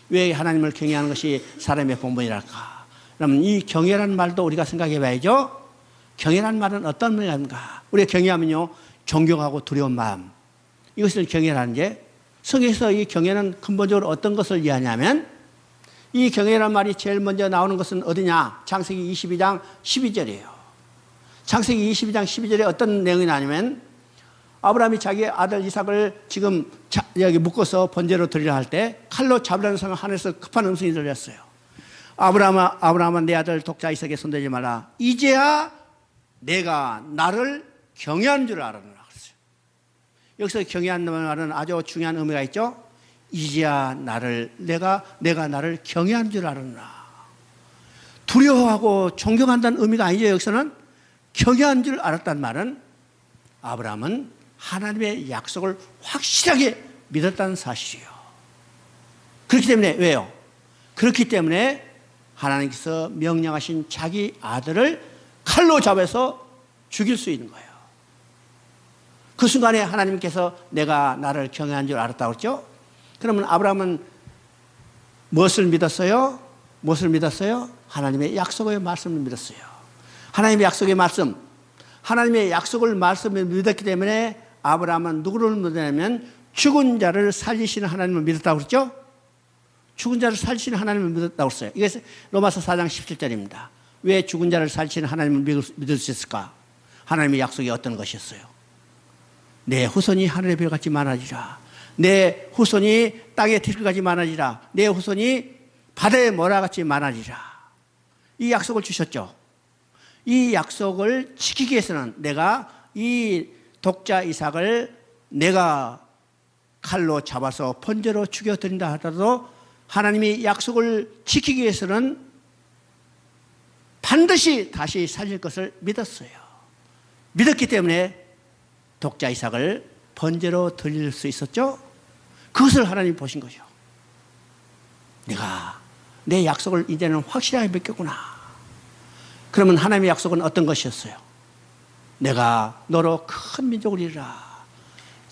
왜 하나님을 경외하는 것이 사람의 본분이랄까? 그러면 이 경외라는 말도 우리가 생각해 봐야죠. 경외라는 말은 어떤 말인가? 우리가 경외하면요, 존경하고 두려운 마음. 이것을 경외라는 게, 성경에서 이 경외는 근본적으로 어떤 것을 이해하냐면, 이 경외라는 말이 제일 먼저 나오는 것은 어디냐? 창세기 22장 12절이에요. 창세기 22장 12절에 어떤 내용이 나냐면, 아브라함이 자기 아들 이삭을 지금 여기 묶어서 번제로 드리려 할 때 칼로 잡으려는 상황 하늘에서 급한 음성이 들렸어요. 아브라함아 내 아들 독자 이삭에 손대지 마라. 이제야 내가 나를 경외하는 줄 알았노라 그랬어요. 여기서 경외하는 말은 아주 중요한 의미가 있죠. 이제야 내가 나를 경외하는 줄 알았노라. 두려워하고 존경한다는 의미가 아니죠. 여기서는 경외하는 줄 알았다는 말은 아브라함은 하나님의 약속을 확실하게 믿었다는 사실이에요. 그렇기 때문에 왜요? 그렇기 때문에 하나님께서 명령하신 자기 아들을 칼로 잡아서 죽일 수 있는 거예요. 그 순간에 하나님께서 내가 나를 경외한 줄 알았다고 그랬죠? 그러면 아브라함은 무엇을 믿었어요? 무엇을 믿었어요? 하나님의 약속의 말씀을 믿었어요. 하나님의 약속의 말씀, 하나님의 약속을 말씀을 믿었기 때문에 아브라함은 누구를 믿었냐면 죽은 자를 살리시는 하나님을 믿었다고 그랬죠? 죽은 자를 살리시는 하나님을 믿었다고 했어요. 이게 로마서 4장 17절입니다. 왜 죽은 자를 살리시는 하나님을 믿을 수 있을까? 하나님의 약속이 어떤 것이었어요? 내 후손이 하늘의 별같이 많아지라. 내 후손이 땅의 들같이 많아지라. 내 후손이 바다의 모래같이 많아지라. 이 약속을 주셨죠. 이 약속을 지키기 위해서는 내가 이 독자 이삭을 내가 칼로 잡아서 번제로 죽여드린다 하더라도 하나님이 약속을 지키기 위해서는 반드시 다시 살릴 것을 믿었어요. 믿었기 때문에 독자 이삭을 번제로 드릴 수 있었죠. 그것을 하나님이 보신 거죠. 내가 내 약속을 이제는 확실하게 믿겠구나. 그러면 하나님의 약속은 어떤 것이었어요? 내가 너로 큰 민족을 이루라.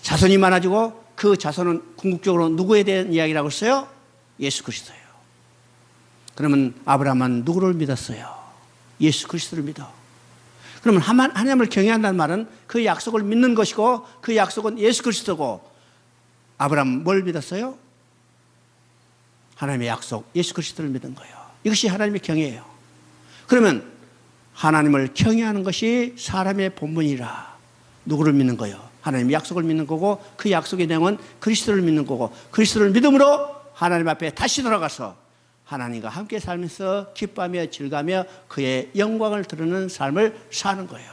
자손이 많아지고 그 자손은 궁극적으로 누구에 대한 이야기라고 했어요? 예수 그리스도예요. 그러면 아브라함은 누구를 믿었어요? 예수 그리스도를 믿어. 그러면 하나님을 경외한다는 말은 그 약속을 믿는 것이고 그 약속은 예수 그리스도고, 아브라함은 뭘 믿었어요? 하나님의 약속, 예수 그리스도를 믿은 거예요. 이것이 하나님의 경외예요. 그러면 하나님을 경외하는 것이 사람의 본분이라. 누구를 믿는 거예요? 하나님의 약속을 믿는 거고, 그 약속의 내용은 그리스도를 믿는 거고, 그리스도를 믿음으로 하나님 앞에 다시 돌아가서 하나님과 함께 살면서 기뻐하며 즐거워하며 그의 영광을 드러내는 삶을 사는 거예요.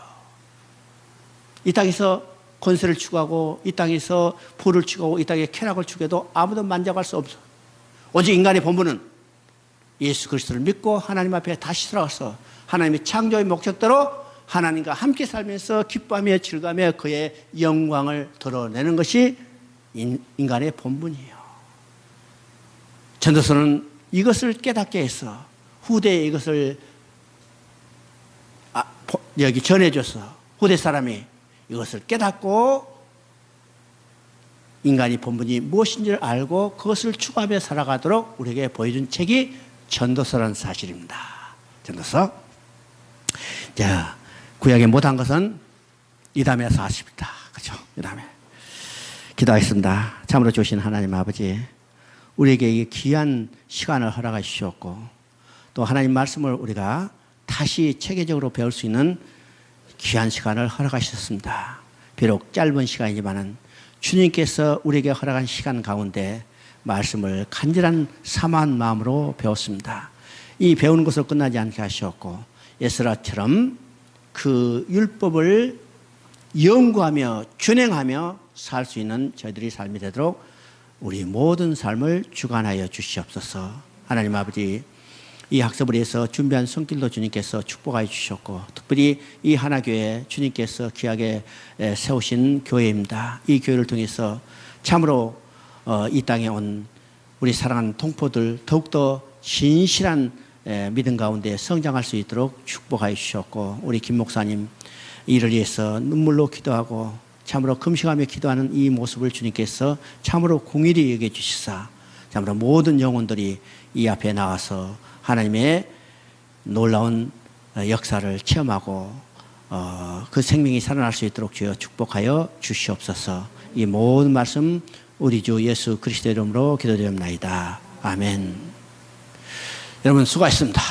이 땅에서 권세를 추구하고 이 땅에서 부를 추구하고 이 땅에 쾌락을 추구해도 아무도 만족할 수 없어. 오직 인간의 본분은 예수 그리스도를 믿고 하나님 앞에 다시 돌아가서 하나님의 창조의 목적대로 하나님과 함께 살면서 기뻐하며 즐거워하며 그의 영광을 드러내는 것이 인간의 본분이에요. 전도서는 이것을 깨닫게 해서 후대에 이것을 여기 전해줘서 후대 사람이 이것을 깨닫고 인간의 본분이 무엇인지를 알고 그것을 추구하며 살아가도록 우리에게 보여준 책이 전도서라는 사실입니다. 전도서. 자, 구약에 못한 것은 이 다음에 사십니다. 그죠? 이 다음에. 기도하겠습니다. 참으로 주신 하나님 아버지, 우리에게 이 귀한 시간을 허락해 주셨고, 또 하나님 말씀을 우리가 다시 체계적으로 배울 수 있는 귀한 시간을 허락하셨습니다. 비록 짧은 시간이지만은 주님께서 우리에게 허락한 시간 가운데 말씀을 간절한 사모한 마음으로 배웠습니다. 이 배우는 것으로 끝나지 않게 하셨고, 에스라처럼 그 율법을 연구하며 준행하며 살 수 있는 저희들이 삶이 되도록 우리 모든 삶을 주관하여 주시옵소서. 하나님 아버지, 이 학습을 위해서 준비한 손길도 주님께서 축복하여 주셨고, 특별히 이 하나교회 주님께서 귀하게 세우신 교회입니다. 이 교회를 통해서 참으로 이 땅에 온 우리 사랑하는 동포들 더욱더 신실한 믿음 가운데 성장할 수 있도록 축복하여 주셨고, 우리 김 목사님 이를 위해서 눈물로 기도하고 참으로 금식하며 기도하는 이 모습을 주님께서 참으로 공의히 여겨 주시사, 참으로 모든 영혼들이 이 앞에 나와서 하나님의 놀라운 역사를 체험하고 그 생명이 살아날 수 있도록 주여 축복하여 주시옵소서. 이 모든 말씀 우리 주 예수 그리스도의 이름으로 기도드립나이다. 아멘. 여러분 수고하셨습니다.